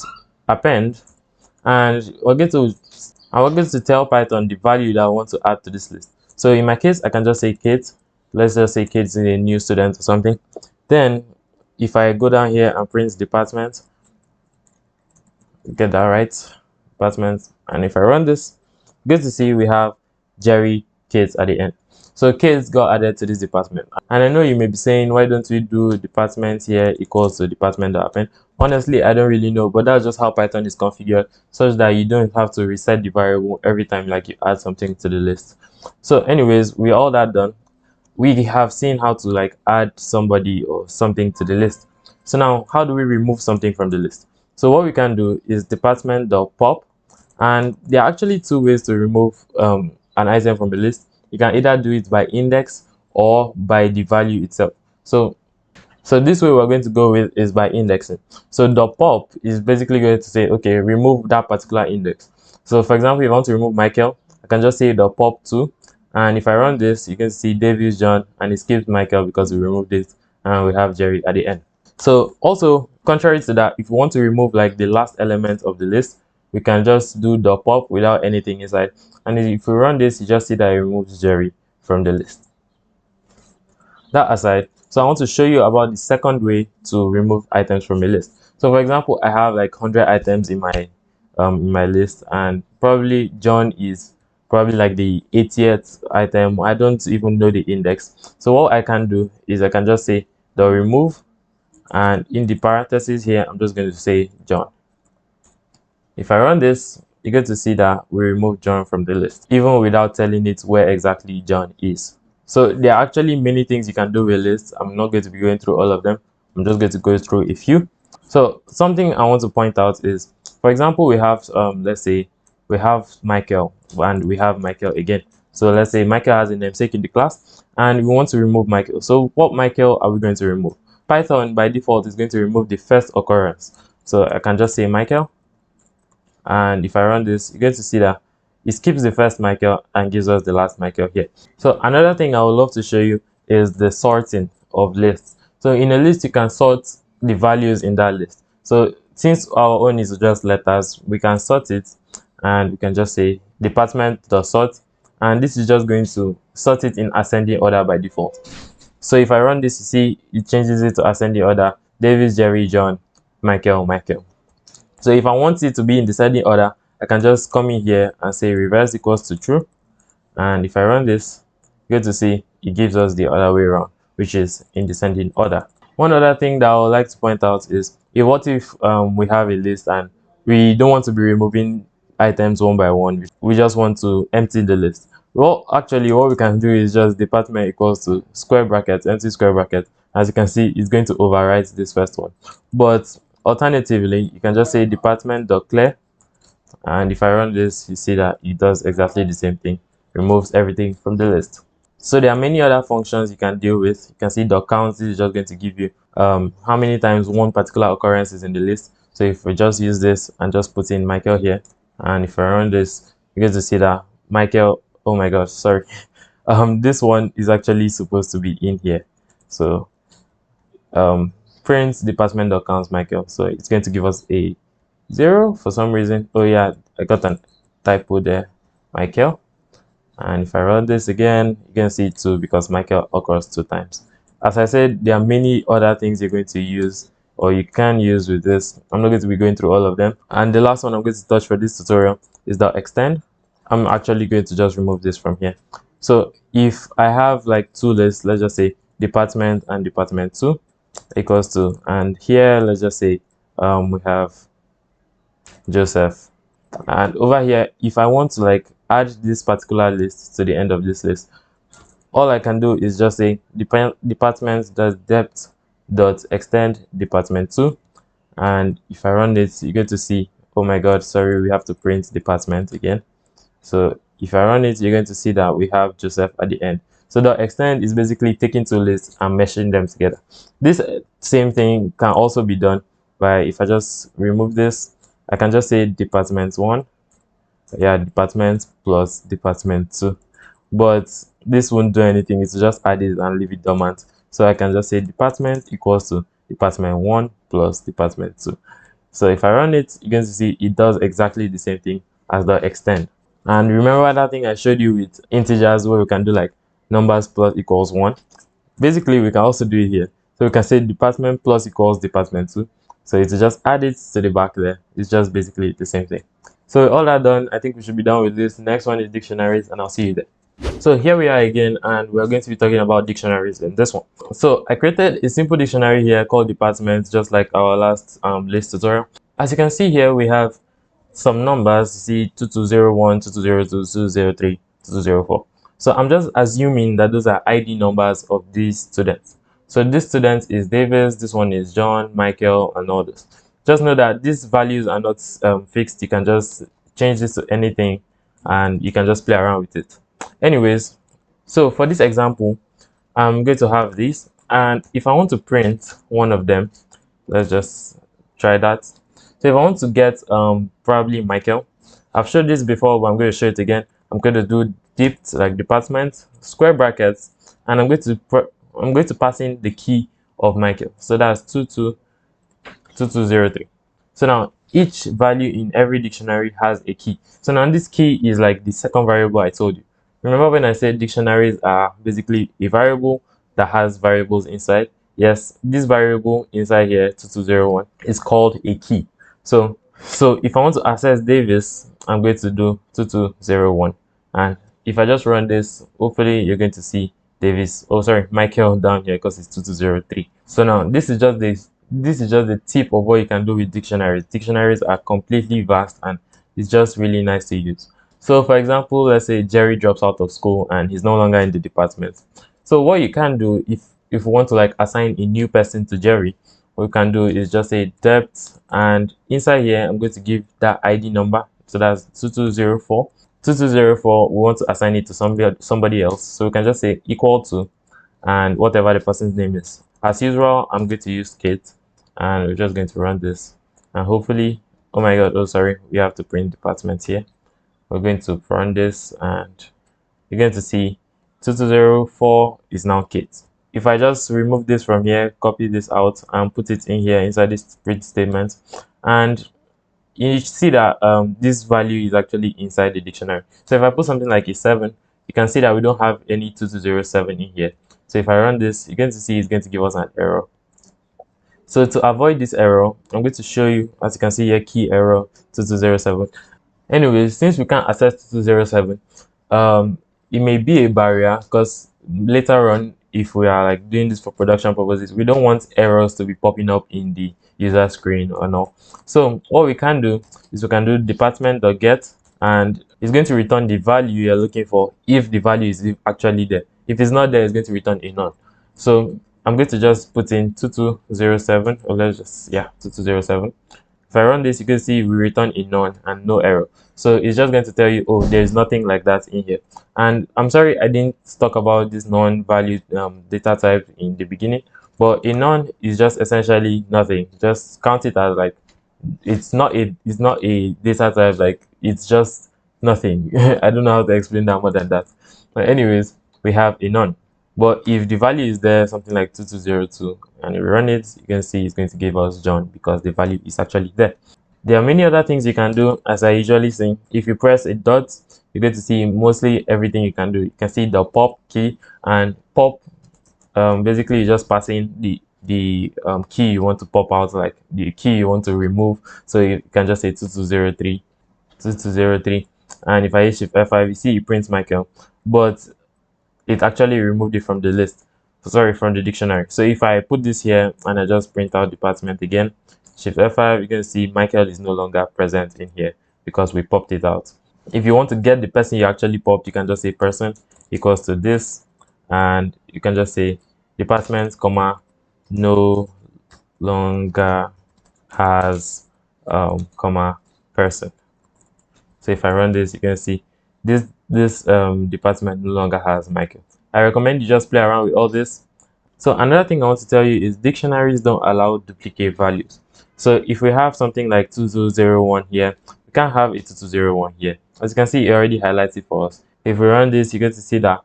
append, and we're going to tell Python the value that I want to add to this list. So in my case, I can just say Kate. Let's just say Kate is a new student or something. Then if I go down here and print department, get that right, department, and if I run this, good to see we have Jerry Kate at the end. So Kate got added to this department. And I know you may be saying, why don't we do department here equals to department dot append? Honestly, I don't really know, but that's just how Python is configured, such that you don't have to reset the variable every time like you add something to the list. So anyways, we're all that done. We have seen how to like add somebody or something to the list. So now, how do we remove something from the list? So what we can do is department.pop, and there are actually 2 ways to remove an item from the list. You can either do it by index or by the value itself. So this way we're going to go with is by indexing. So .pop is basically going to say, okay, remove that particular index. So for example, if you want to remove Michael, can just say the pop 2, and if I run this, you can see Davis, John, and it skips Michael because we removed it, and we have Jerry at the end. So also, contrary to that, if we want to remove like the last element of the list, we can just do the pop without anything inside, and if we run this, you just see that it removes Jerry from the list. That aside, so I want to show you about the second way to remove items from a list. So for example, I have like 100 items in my list, and probably John is probably like the 80th item. I don't even know the index. So what I can do is I can just say the remove, and in the parentheses here, I'm just going to say John. If I run this, you get to see that we remove John from the list, even without telling it where exactly John is. So there are actually many things you can do with lists. I'm not going to be going through all of them. I'm just going to go through a few. So something I want to point out is, for example, we have, let's say we have Michael and we have Michael again. So let's say Michael has a namesake in the class and we want to remove Michael. So what Michael are we going to remove? Python by default is going to remove the first occurrence. So I can just say Michael, and if I run this, you get to see that it skips the first Michael and gives us the last Michael here. So another thing I would love to show you is the sorting of lists. So in a list, you can sort the values in that list. So since our own is just letters, we can sort it, and we can just say department.sort, and this is just going to sort it in ascending order by default. So if I run this, you see it changes it to ascending order: Davis, Jerry, John, Michael, Michael. So if I want it to be in descending order, I can just come in here and say reverse equals to true. And if I run this, you get to see it gives us the other way around, which is in descending order. One other thing that I would like to point out is, what if we have a list and we don't want to be removing items one by one, we just want to empty the list? Well, actually what we can do is just department equals to square bracket, empty square bracket. As you can see, it's going to overwrite this first one. But alternatively, you can just say department.clear, and if I run this, you see that it does exactly the same thing, removes everything from the list. So there are many other functions you can deal with. You can see the count. This is just going to give you how many times one particular occurrence is in the list. So if we just use this and just put in Michael here, and if I run this, you get to see that Michael, oh my gosh, sorry, this one is actually supposed to be in here. So print department.counts Michael, so it's going to give us a 0 for some reason. Oh yeah, I got a typo there, Michael. And if I run this again, you can see it too, because Michael occurs 2 times. As I said, there are many other things you're going to use, or you can use with this. I'm not going to be going through all of them. And the last one I'm going to touch for this tutorial is the extend. I'm actually going to just remove this from here. So if I have like 2 lists, let's just say department and department 2 equals to, and here let's just say we have Joseph, and over here if I want to like add this particular list to the end of this list, all I can do is just say department.depth.extend department 2, and if I run this, you get to see, oh my god, sorry, we have to print department again. So if I run it, you're going to see that we have Joseph at the end. So the extend is basically taking 2 lists and meshing them together. This same thing can also be done by, if I just remove this, I can just say department 1, yeah, department plus department 2. But this won't do anything, it's just add it and leave it dormant. So I can just say department equals to department 1 plus department 2. So if I run it, you're going to see it does exactly the same thing as the extend. And remember that thing I showed you with integers, where we can do like numbers plus equals 1? Basically, we can also do it here. So we can say department plus equals department 2. So it's just add it to the back there. It's just basically the same thing. So all that done, I think we should be done with this. Next one is dictionaries, and I'll see you there. So here we are again, and we're going to be talking about dictionaries in this one. So I created a simple dictionary here called department, just like our last list tutorial. As you can see here, we have some numbers. You see 2201, 2202, 2203, 2204. So I'm just assuming that those are ID numbers of these students. So this student is Davis, this one is John, Michael, and all this. Just know that these values are not fixed. You can just change this to anything and you can just play around with it. Anyways, so for this example, I'm going to have this, and if I want to print one of them, let's just try that. So if I want to get probably Michael, I've showed this before, but I'm going to show it again. I'm going to do dipped like department, square brackets, and I'm going to pass in the key of Michael. So that's 222203. So now each value in every dictionary has a key. So now this key is like the second variable I told you. Remember when I said dictionaries are basically a variable that has variables inside? Yes, this variable inside here, 2201, is called a key. So if I want to access Davis, I'm going to do 2201. And if I just run this, hopefully you're going to see Davis, oh sorry, Michael down here because it's 2203. So now this is just the tip of what you can do with dictionaries. Dictionaries are completely vast and it's just really nice to use. So for example, let's say Jerry drops out of school and he's no longer in the department. So what you can do if you want to like assign a new person to Jerry, what you can do is just say depth, and inside here I'm going to give that ID number. So that's 2204. 2204, we want to assign it to somebody else. So we can just say equal to and whatever the person's name is. As usual, I'm going to use Kate and we're just going to run this. And hopefully, oh my god, oh sorry, we have to print department here. We're going to run this and you're going to see 2204 is now Kate. If I just remove this from here, copy this out and put it in here inside this print statement, and you see that this value is actually inside the dictionary. So if I put something like a 7, you can see that we don't have any 2207 in here. So if I run this, you're going to see it's going to give us an error. So to avoid this error, I'm going to show you, as you can see here, key error 2207. Anyways, since we can't access 2207, it may be a barrier because later on, if we are like doing this for production purposes, we don't want errors to be popping up in the user screen or no. So what we can do is we can do department.get, and it's going to return the value you're looking for if the value is actually there. If it's not there, it's going to return a none. So I'm going to just put in 2207, or let's just, yeah, 2207. If I run this, you can see we return a none and no error. So it's just going to tell you, oh, there's nothing like that in here. And I'm sorry I didn't talk about this non-value data type in the beginning, but a none is just essentially nothing. Just count it as like it's not a data type, like it's just nothing. I don't know how to explain that more than that. But anyways, we have a none. But if the value is there, something like 2202, and we run it, you can see it's going to give us John because the value is actually there. There are many other things you can do, as I usually say. If you press a dot, you're going to see mostly everything you can do. You can see the pop key, and pop basically you just passing the key you want to pop out, like the key you want to remove. So you can just say 2203, 2203, and if I hit shift F5, you see it prints Michael, but it actually removed it from the list. So sorry, from the dictionary. So if I put this here and I just print out department again, shift F5, you can see Michael is no longer present in here because we popped it out. If you want to get the person you actually popped, you can just say person equals to this, and you can just say department comma no longer has comma person. So if I run this, you can see this department no longer has Michael. I recommend you just play around with all this. So another thing I want to tell you is dictionaries don't allow duplicate values. So if we have something like 2201 here, we can't have a 2201 here. As you can see, it already highlights it for us. If we run this, you get to see that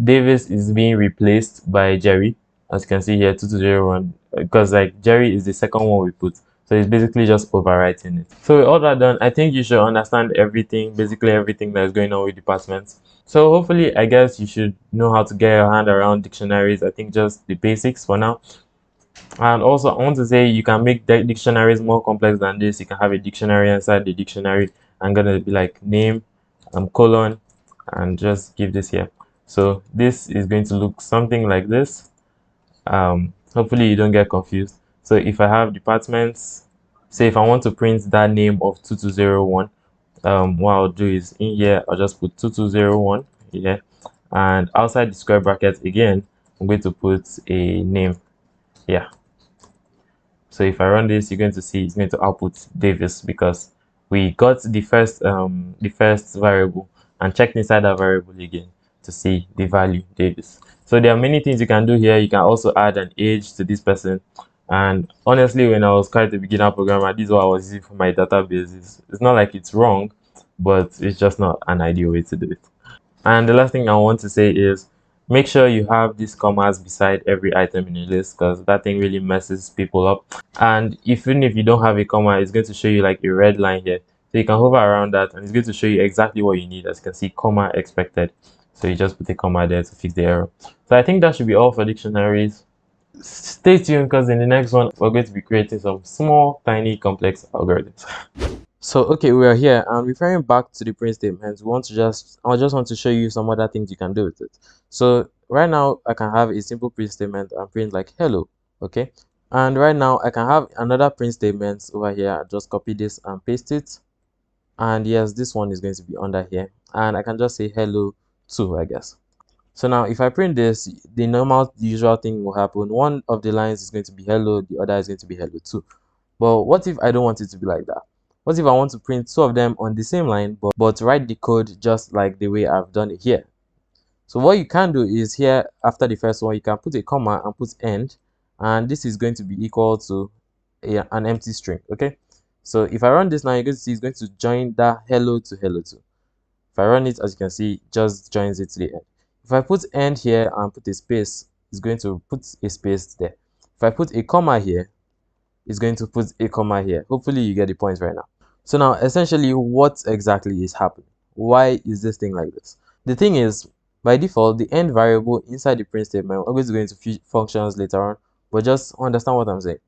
Davis is being replaced by Jerry. As you can see here, 2201, because like Jerry is the second one we put. So it's basically just overwriting it. So with all that done, I think you should understand everything, basically everything that's going on with departments. So hopefully, I guess you should know how to get your hand around dictionaries. I think just the basics for now. And also, I want to say you can make dictionaries more complex than this. You can have a dictionary inside the dictionary. I'm gonna be like name, colon, and just give this here. So this is going to look something like this. Hopefully you don't get confused. So if I have departments, say if I want to print that name of 2201, what I'll do is in here I'll just put 2201 here, and outside the square bracket again I'm going to put a name. Yeah, so if I run this, you're going to see it's going to output Davis because we got the first variable and checked inside that variable again to see the value Davis. So there are many things you can do here. You can also add an age to this person. And honestly, when I was quite a beginner programmer, this is what I was using for my databases. It's not like it's wrong, but it's just not an ideal way to do it. And the last thing I want to say is make sure you have these commas beside every item in a list, because that thing really messes people up. And even if you don't have a comma, it's going to show you like a red line here. So you can hover around that and it's going to show you exactly what you need. As you can see, comma expected. So you just put a comma there to fix the error. So I think that should be all for dictionaries. Stay tuned, because in the next one, we're going to be creating some small, tiny, complex algorithms. So okay, we are here and referring back to the print statements, I just want to show you some other things you can do with it. So right now I can have a simple print statement and print like hello, okay? And right now I can have another print statement over here. I just copy this and paste it. And yes, this one is going to be under here. And I can just say hello too, I guess. So now if I print this, the usual thing will happen. One of the lines is going to be hello, the other is going to be hello too. But what if I don't want it to be like that? What if I want to print two of them on the same line, but write the code just like the way I've done it here? So what you can do is here, after the first one, you can put a comma and put end, and this is going to be equal to an empty string, okay? So if I run this now, you're going to see it's going to join that hello to hello to. If I run it, as you can see, it just joins it to the end. If I put end here and put a space, it's going to put a space there. If I put a comma here, it's going to put a comma here. Hopefully you get the point right now. So now essentially what exactly is happening? Why is this thing like this? The thing is, by default, the end variable inside the print statement, we're always going to functions later on, but just understand what I'm saying.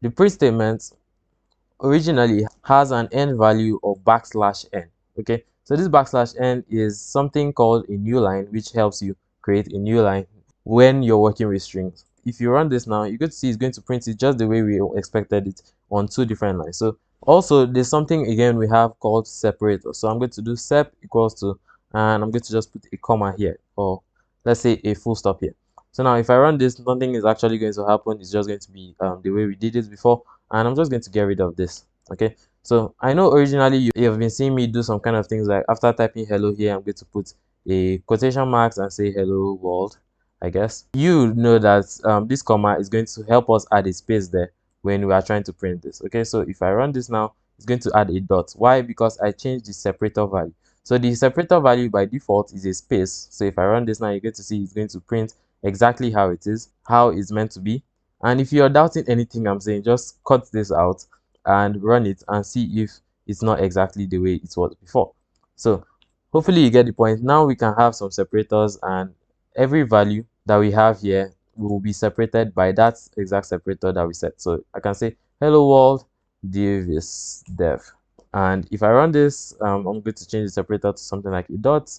The print statement originally has an end value of \n, okay? So this \n is something called a new line, which helps you create a new line when you're working with strings. If you run this now, you could see it's going to print it just the way we expected it on two different lines. So also there's something again we have called separator. So I'm going to do sep equals to, and I'm going to just put a comma here, or let's say a full stop here. So now if I run this, nothing is actually going to happen. It's just going to be the way we did it before, and I'm just going to get rid of this. Okay, so I know originally you have been seeing me do some kind of things like after typing hello here, I'm going to put a quotation marks and say hello world, I guess. You know that this comma is going to help us add a space there when we are trying to print this. Okay, so if I run this now, it's going to add a dot. Why? Because I changed the separator value. So the separator value by default is a space. So if I run this now, you get to see it's going to print exactly how it is, how it's meant to be. And if you're doubting anything I'm saying, just cut this out and run it and see if it's not exactly the way it was before. So hopefully you get the point. Now we can have some separators, and every value that we have here will be separated by that exact separator that we set. So I can say hello world div is dev, and if I run this, I'm going to change the separator to something like a dot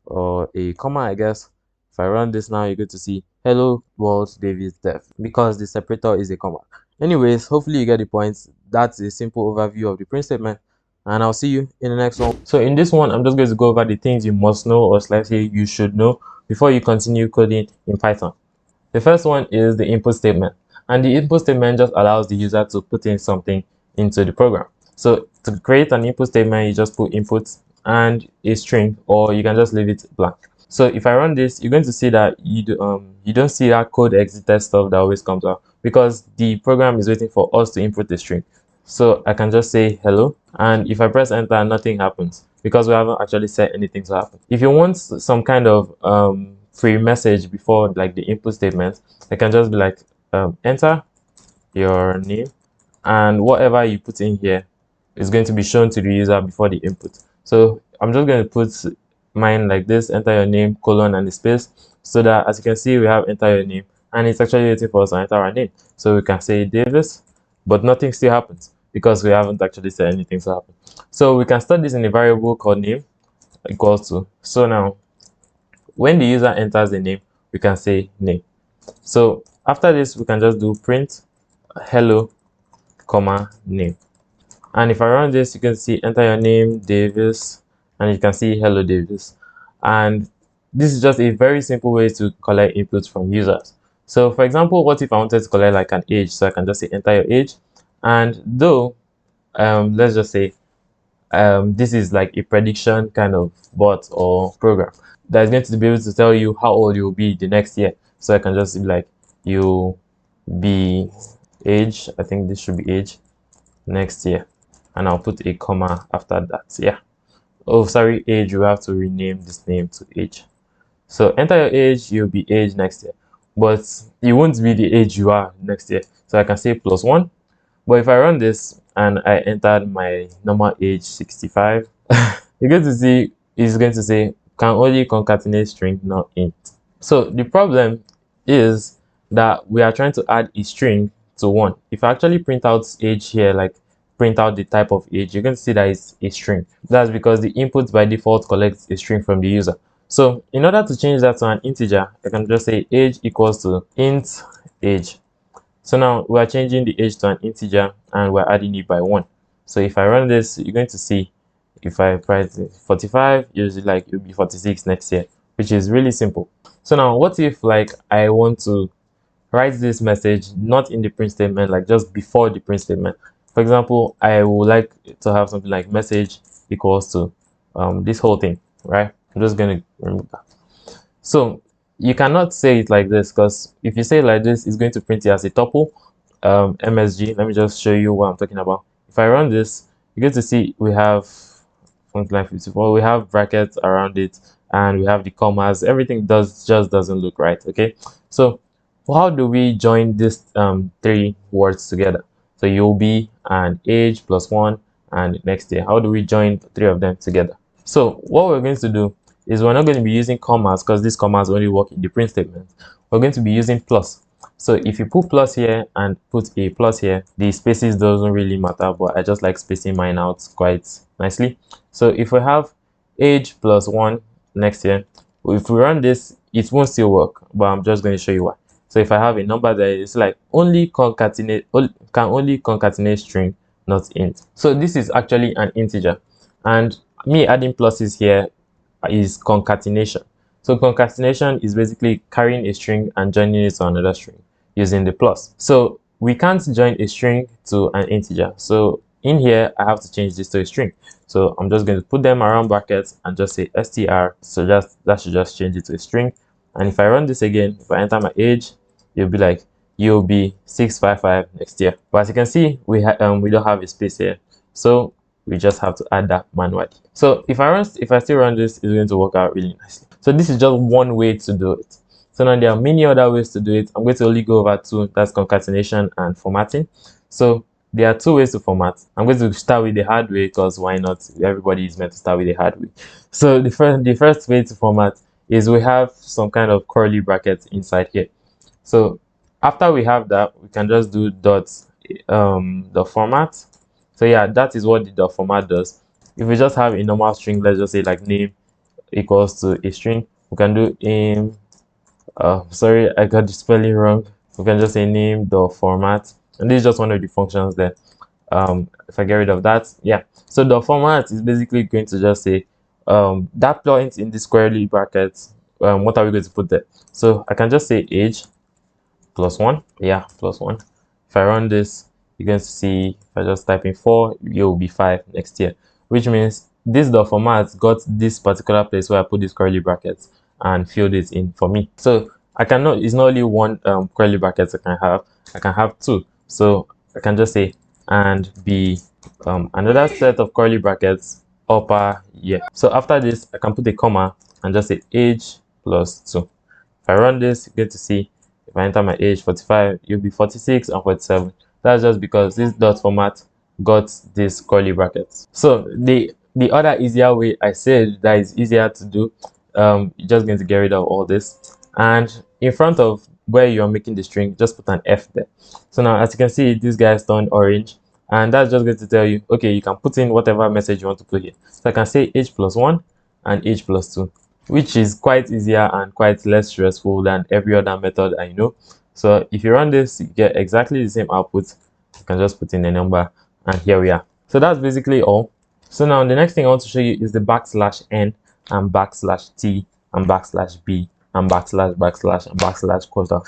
or a comma, I guess. If I run this now, you're going to see hello world div is dev, because the separator is a comma. Anyways, hopefully you get the points. That's a simple overview of the print statement, and I'll see you in the next one. So in this one, I'm just going to go over the things you must know, or slightly you should know, before you continue coding in Python. The first one is the input statement, and the input statement just allows the user to put in something into the program. So to create an input statement, you just put input and a string, or you can just leave it blank. So if I run this, you're going to see that you don't see that code exited stuff that always comes out, because the program is waiting for us to input the string. So I can just say hello, and if I press enter, nothing happens because we haven't actually set anything to happen. If you want some kind of free message before like the input statement, I can just be like enter your name, and whatever you put in here is going to be shown to the user before the input. So I'm just going to put mine like this: enter your name, colon, and the space, so that as you can see we have enter your name, and it's actually waiting for us to enter our name. So we can say Davis, but nothing still happens because we haven't actually said anything to happen. So we can store this in a variable called name equals to. So now when the user enters the name, we can say name. So after this, we can just do print hello, comma, name. And if I run this, you can see enter your name, Davis, and you can see hello, Davis. And this is just a very simple way to collect inputs from users. So for example, what if I wanted to collect like an age? So I can just say enter your age. And though, let's just say this is like a prediction kind of bot or program that is going to be able to tell you how old you'll be the next year. So I can just be like, you'll be age, I think this should be age next year, and I'll put a comma after that. Yeah, oh sorry, age, we have to rename this name to age. So enter your age, you'll be age next year, but you won't be the age you are next year. So I can say +1. But if I run this and I entered my normal age 65, you're going to see it's going to say can only concatenate string, not int. So the problem is that we are trying to add a string to 1. If I actually print out age here, like print out the type of age, you're going to see that it's a string. That's because the input by default collects a string from the user. So in order to change that to an integer, I can just say age equals to int age. So now we are changing the age to an integer and we're adding it by 1. So if I run this, you're going to see if I price 45, usually like it'll be 46 next year, which is really simple. So now what if like I want to write this message not in the print statement, like just before the print statement? For example, I would like to have something like message equals to this whole thing, right? I'm just going to remove that. So you cannot say it like this, because if you say it like this, it's going to print it as a tuple. MSG, let me just show you what I'm talking about. If I run this, you get to see we have something like 54, we have brackets around it, and we have the commas. Everything just doesn't look right. Okay, so how do we join these 3 words together? So you'll be and age +1 and next year. How do we join 3 of them together? So what we're going to do is we're not going to be using commas, because these commas only work in the print statement. We're going to be using plus. So if you put plus here and put a plus here, the spaces doesn't really matter, but I just like spacing mine out quite nicely. So if we have age +1 next year, if we run this, it won't still work, but I'm just going to show you why. So if I have a number there, it's like can only concatenate string, not int. So this is actually an integer, and me adding pluses here is concatenation. So concatenation is basically carrying a string and joining it to another string using the plus. So we can't join a string to an integer. So in here, I have to change this to a string. So I'm just going to put them around brackets and just say str. So that should just change it to a string. And if I run this again, if I enter my age, you'll be like, you'll be 655 next year. But as you can see, we don't have a space here. So we just have to add that manually. So if I still run this, it's going to work out really nicely. So this is just one way to do it. So now there are many other ways to do it. I'm going to only go over 2, that's concatenation and formatting. So there are 2 ways to format. I'm going to start with the hard way, because why not? Everybody is meant to start with the hard way. So the first way to format is we have some kind of curly brackets inside here. So after we have that, we can just do the format. So yeah, that is what the format does. If we just have a normal string, let's just say like name equals to a string, we can do sorry, I got the spelling wrong. We can just say name the format, and this is just one of the functions there. If I get rid of that, yeah, so the format is basically going to just say that point in the squarely brackets, what are we going to put there? So I can just say age +1, yeah, +1. If I run this, you're going to see, if I just type in 4, you'll be 5 next year, which means this the format got this particular place where I put these curly brackets and filled it in for me. So I cannot, it's not only one curly brackets I can have 2. So I can just say and be another set of curly brackets upper year. So after this, I can put a comma and just say age +2. If I run this, you get to see, if I enter my age 45, you'll be 46 and 47. That's just because this dot format got these curly brackets. So the other easier way, I said that is easier to do, you're just going to get rid of all this, and in front of where you're making the string, just put an F there. So now as you can see, this guy's turned orange, and that's just going to tell you, okay, you can put in whatever message you want to put here. So I can say age +1 and age +2, which is quite easier and quite less stressful than every other method I know. So if you run this, you get exactly the same output. You can just put in a number, and here we are. So that's basically all. So now the next thing I want to show you is the \n and \t and \b and \/ quarter.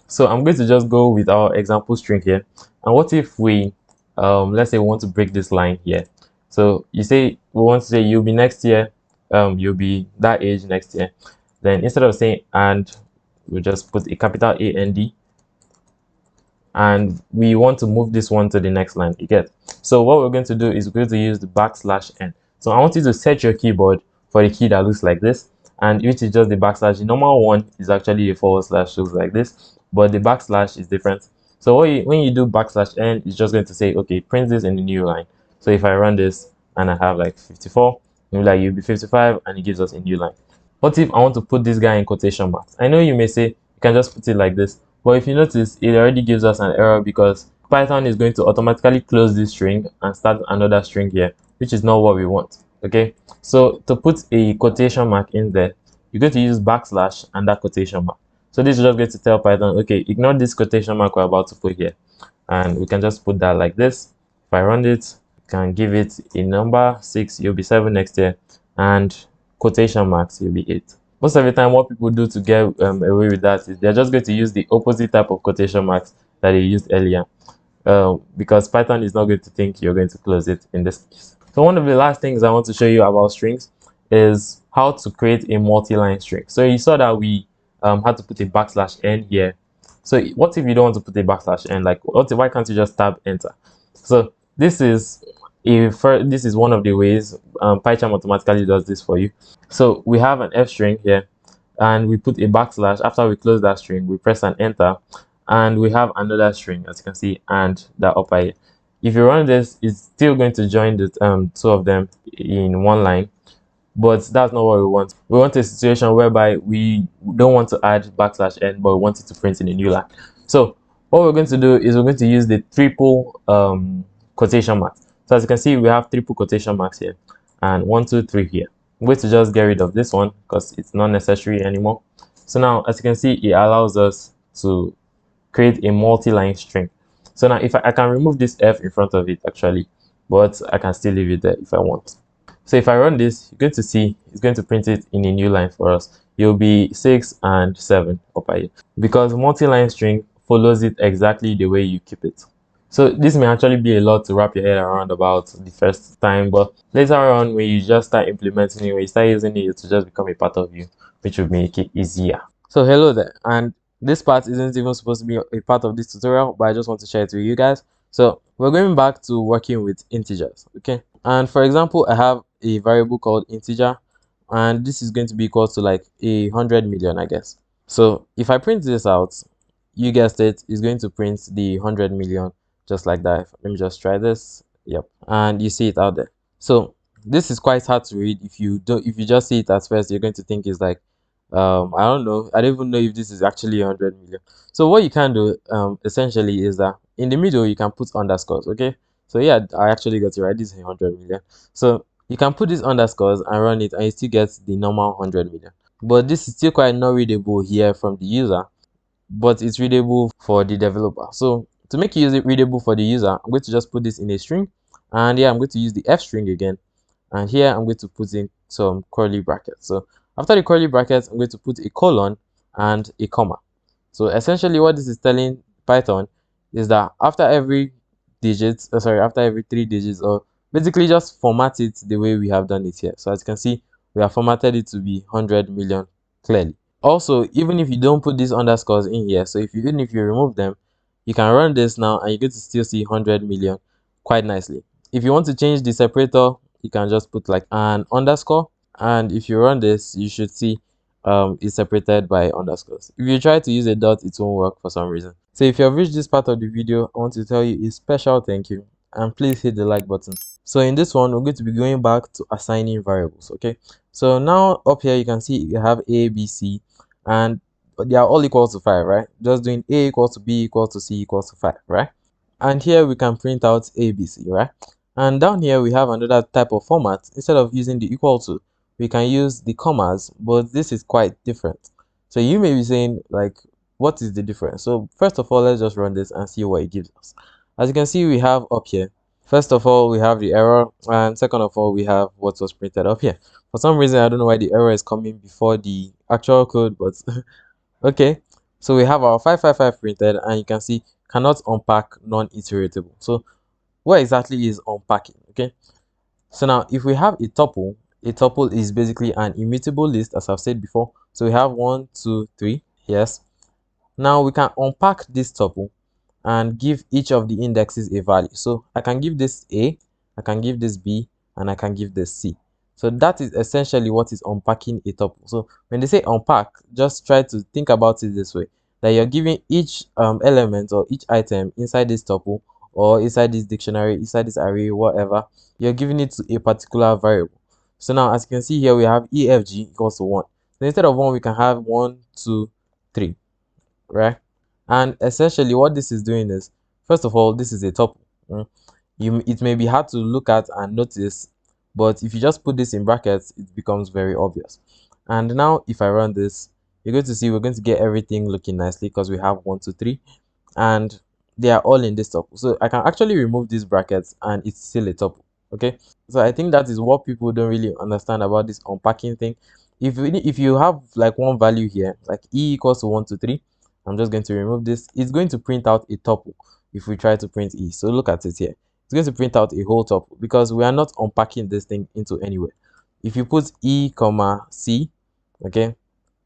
So I'm going to just go with our example string here. And what if we let's say we want to break this line here? So you say we want to say you'll be next year, you'll be that age next year. Then instead of saying and, we just put a capital AND, and we want to move this one to the next line, you get. So what we're going to do is we're going to use the \n. So I want you to set your keyboard for the key that looks like this, and which is just the backslash. The normal one is actually a forward slash, looks like this, but the backslash is different. So when you do backslash n, it's just going to say, okay, print this in the new line. So if I run this and I have like 54, you'll be 55, and it gives us a new line. What if I want to put this guy in quotation marks? I know you may say you can just put it like this, but if you notice, it already gives us an error because Python is going to automatically close this string and start another string here, which is not what we want. Okay, so to put a quotation mark in there, you're going to use backslash and that quotation mark. So this is just going to tell Python, okay, ignore this quotation mark we're about to put here, and we can just put that like this. If I run it, can give it a number 6, you'll be 7 next year, and quotation marks, you'll be 8. Most of the time, what people do to get away with that is they're just going to use the opposite type of quotation marks that they used earlier, because Python is not going to think you're going to close it in this case. So one of the last things I want to show you about strings is how to create a multi-line string. So you saw that we had to put a backslash n here. So what if you don't want to put a backslash n? Like, why can't you just tab enter? So this is one of the ways PyCharm automatically does this for you. So we have an f string here, and we put a backslash. After we close that string, we press an enter, and we have another string, as you can see, and that upper here. If you run this, it's still going to join the two of them in one line, but that's not what we want. We want a situation whereby we don't want to add backslash n, but we want it to print in a new line. So what we're going to do is we're going to use the triple quotation marks. So as you can see, we have triple quotation marks here, and 1, 2, 3 here. I'm going to just get rid of this one because it's not necessary anymore. So now, as you can see, it allows us to create a multi-line string. So now if I can remove this f in front of it actually, but I can still leave it there if I want. So if I run this, you're going to see it's going to print it in a new line for us. You'll be 6 and 7 up here, because multi-line string follows it exactly the way you keep it. So this may actually be a lot to wrap your head around about the first time, but later on, when you just start implementing it, when you start using it, to just become a part of you, which will make it easier. So hello there, and this part isn't even supposed to be a part of this tutorial, but I just want to share it with you guys. So we're going back to working with integers, okay? And for example, I have a variable called integer, and this is going to be equal to like 100 million, I guess. So if I print this out, you guessed it, it's going to print the 100 million just like that. Let me just try this. Yep, and you see it out there. So this is quite hard to read. If you just see it at first, you're going to think it's like I don't know, I don't even know if this is actually 100 million. So what you can do essentially is that in the middle you can put underscores. Okay, so yeah, I actually got it right. This is 100 million. So you can put these underscores and run it, and you still get the normal 100 million. But this is still quite not readable here from the user, but it's readable for the developer. So to make it readable for the user, I'm going to just put this in a string, and yeah, I'm going to use the f string again, and here I'm going to put in some curly brackets. So after the curly brackets, I'm going to put a colon and a comma. So essentially what this is telling Python is that after every digit, after every 3 digits, or basically just format it the way we have done it here. So as you can see, we have formatted it to be 100 million clearly. Also, even if you don't put these underscores in here, so even if you remove them, you can run this now and you're going to still see 100 million quite nicely. If you want to change the separator, you can just put like an underscore, and if you run this, you should see it's separated by underscores. If you try to use a dot, it won't work for some reason. So if you have reached this part of the video, I want to tell you a special thank you, and please hit the like button. So in this one, we're going to be going back to assigning variables. Okay, so now up here you can see you have a, b, c, and they are all equal to 5, right? Just doing a equals to b equals to c equals to 5, right? And here we can print out ABC, right? And down here we have another type of format. Instead of using the equal to, we can use the commas, but this is quite different. So you may be saying, like, what is the difference? So first of all, let's just run this and see what it gives us. As you can see, we have up here, first of all, we have the error, and second of all, we have what was printed up here. For some reason, I don't know why the error is coming before the actual code, but okay. So we have our 555 printed, and you can see cannot unpack non-iteratable. So what exactly is unpacking? Okay, so now if we have a tuple is basically an immutable list, as I've said before. So we have 1, 2, 3. Yes, now we can unpack this tuple and give each of the indexes a value. So I can give this a, I can give this b, and I can give this C. So that is essentially what is unpacking a tuple. So when they say unpack, just try to think about it this way, that you're giving each element or each item inside this tuple or inside this dictionary, inside this array, whatever, you're giving it to a particular variable. So now, as you can see here, we have EFG equals to 1. So instead of 1, we can have 1, 2, 3, right? And essentially what this is doing is, first of all, this is a tuple. It may be hard to look at and notice, but if you just put this in brackets, it becomes very obvious. And now if I run this, you're going to see we're going to get everything looking nicely because we have 1, 2, 3, and they are all in this tuple. So I can actually remove these brackets and it's still a tuple. Okay, so I think that is what people don't really understand about this unpacking thing. If you have like one value here, like e equals to 1, 2, 3, I'm just going to remove this. It's going to print out a tuple if we try to print e. So look at it here. It's going to print out a whole tuple because we are not unpacking this thing into anywhere. If you put e comma c, okay,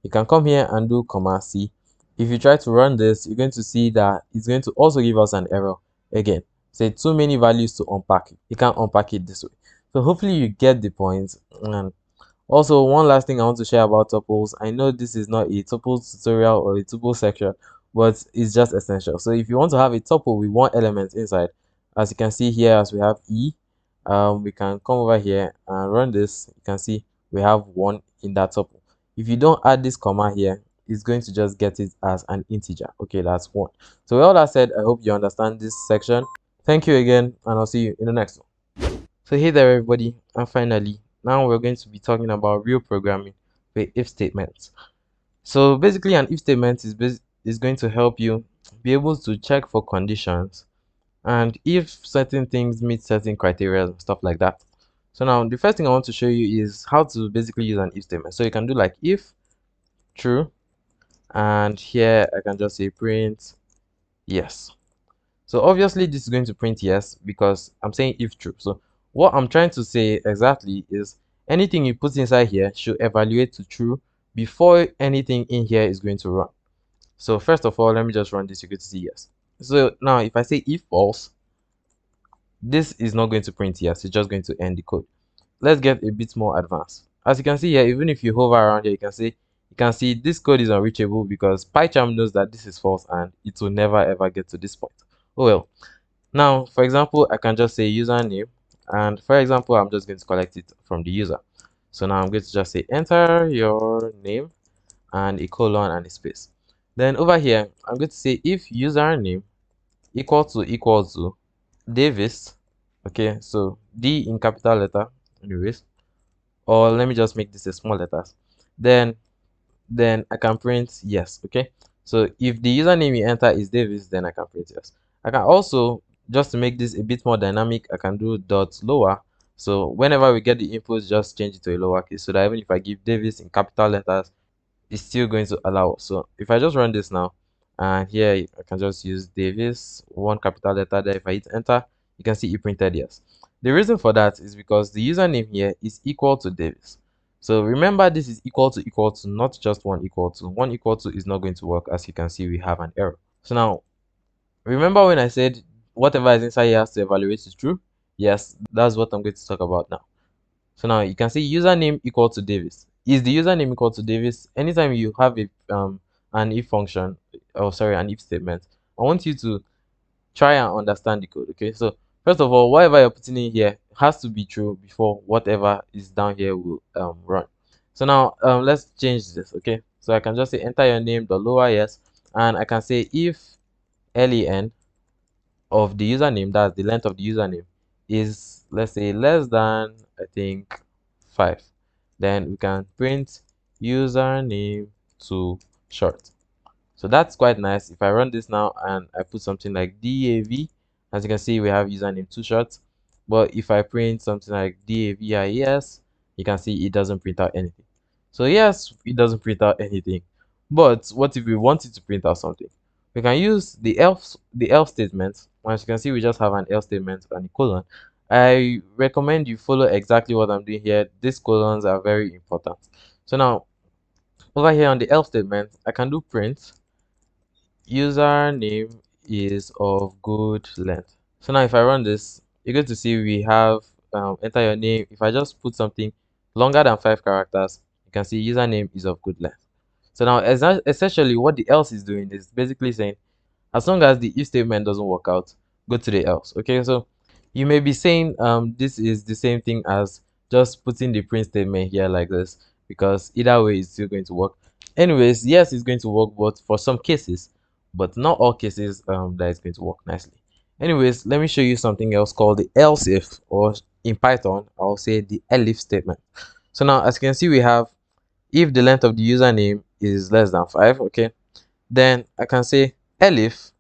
you can come here and do comma c. If you try to run this, you're going to see that it's going to also give us an error again. Say too many values to unpack. You can't unpack it this way. So hopefully you get the point. And also, one last thing I want to share about tuples. I know this is not a tuples tutorial or a tuple section, but it's just essential. So if you want to have a tuple with one element inside, as you can see here, as we have e, we can come over here and run this. You can see we have 1 in that tuple. If you don't add this comma here, it's going to just get it as an integer. Okay, that's 1. So with all that said, I hope you understand this section. Thank you again, and I'll see you in the next one. So hey there everybody, and finally, now we're going to be talking about real programming with if statements. So basically an if statement is going to help you be able to check for conditions and if certain things meet certain criteria and stuff like that. So now the first thing I want to show you is how to basically use an if statement. So you can do like if true, and here I can just say print yes. So obviously this is going to print yes because I'm saying if true. So what I'm trying to say exactly is anything you put inside here should evaluate to true before anything in here is going to run. So first of all, let me just run this. You're going to see yes. So now if I say if false, this is not going to print yes. It's just going to end the code. Let's get a bit more advanced. As you can see here, even if you hover around here, you can see this code is unreachable because PyCharm knows that this is false and it will never ever get to this point. Oh well. Now, for example, I can just say username, and for example, I'm just going to collect it from the user. So now I'm going to just say enter your name and a colon and a space. Then over here, I'm going to say if username equal to Davis, okay, so D in capital letter, anyways, or let me just make this a small letters. Then I can print yes. Okay, so if the username you enter is Davis, then I can print yes. I can also, just to make this a bit more dynamic, I can do dot lower. So whenever we get the inputs, just change it to a lowercase so that even if I give Davis in capital letters, it's still going to allow us. So if I just run this now, and here I can just use Davis, one capital letter there. If I hit enter, you can see it printed yes. The reason for that is because the username here is equal to Davis. So remember, this is equal to, not just one equal to. One equal to is not going to work. As you can see, we have an error. So now, remember when I said whatever is inside here has to evaluate is true? Yes, that's what I'm going to talk about now. So now you can see username equal to Davis. Is the username equal to Davis? Anytime you have a an if function, or sorry, an if statement, I want you to try and understand the code. Okay, so first of all, whatever you're putting in here has to be true before whatever is down here will run. So now let's change this. Okay, so I can just say enter your name, the lower yes, and I can say if len of the username, that's the length of the username, is, let's say, less than, I think, 5, then we can print username to short. So that's quite nice. If I run this now and I put something like DAV, as you can see, we have username too short. But if I print something like DAVIES, you can see it doesn't print out anything. So yes, it doesn't print out anything. But what if we wanted to print out something? We can use the else statement. As you can see, we just have an else statement and a colon. I recommend you follow exactly what I'm doing here. These colons are very important. So now, over here on the else statement, I can do print username is of good length. So now if I run this, you're going to see we have enter your name, if I just put something longer than 5 characters, you can see username is of good length. So now essentially what the else is doing is basically saying as long as the if statement doesn't work out, go to the else. Okay, so you may be saying this is the same thing as just putting the print statement here like this, because either way it's still going to work. Anyways, yes, it's going to work, but for some cases, but not all cases, that is going to work nicely. Anyways, let me show you something else called the else if, or in Python I'll say the elif statement. So now as you can see, we have if the length of the username is less than 5, okay, then I can say elif.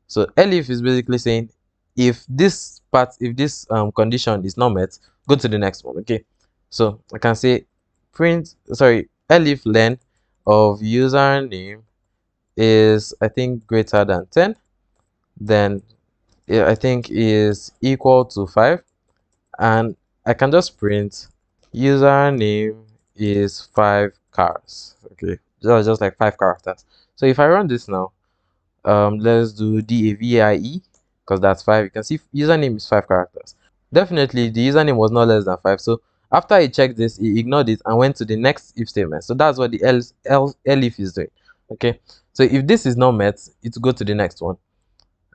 So elif is basically saying if this part, if this condition is not met, go to the next one. Okay, so I can say print, sorry, elif length of username is, I think, greater than 10, then I think is equal to 5, and I can just print username is 5 cars. Okay, just like 5 characters. So if I run this now, let's do DAVIE, because that's 5. You can see username is 5 characters. Definitely the username was not less than 5. So after he checked this, he ignored it and went to the next if statement. So that's what the else elif is doing. Okay, so if this is not met, it will go to the next one,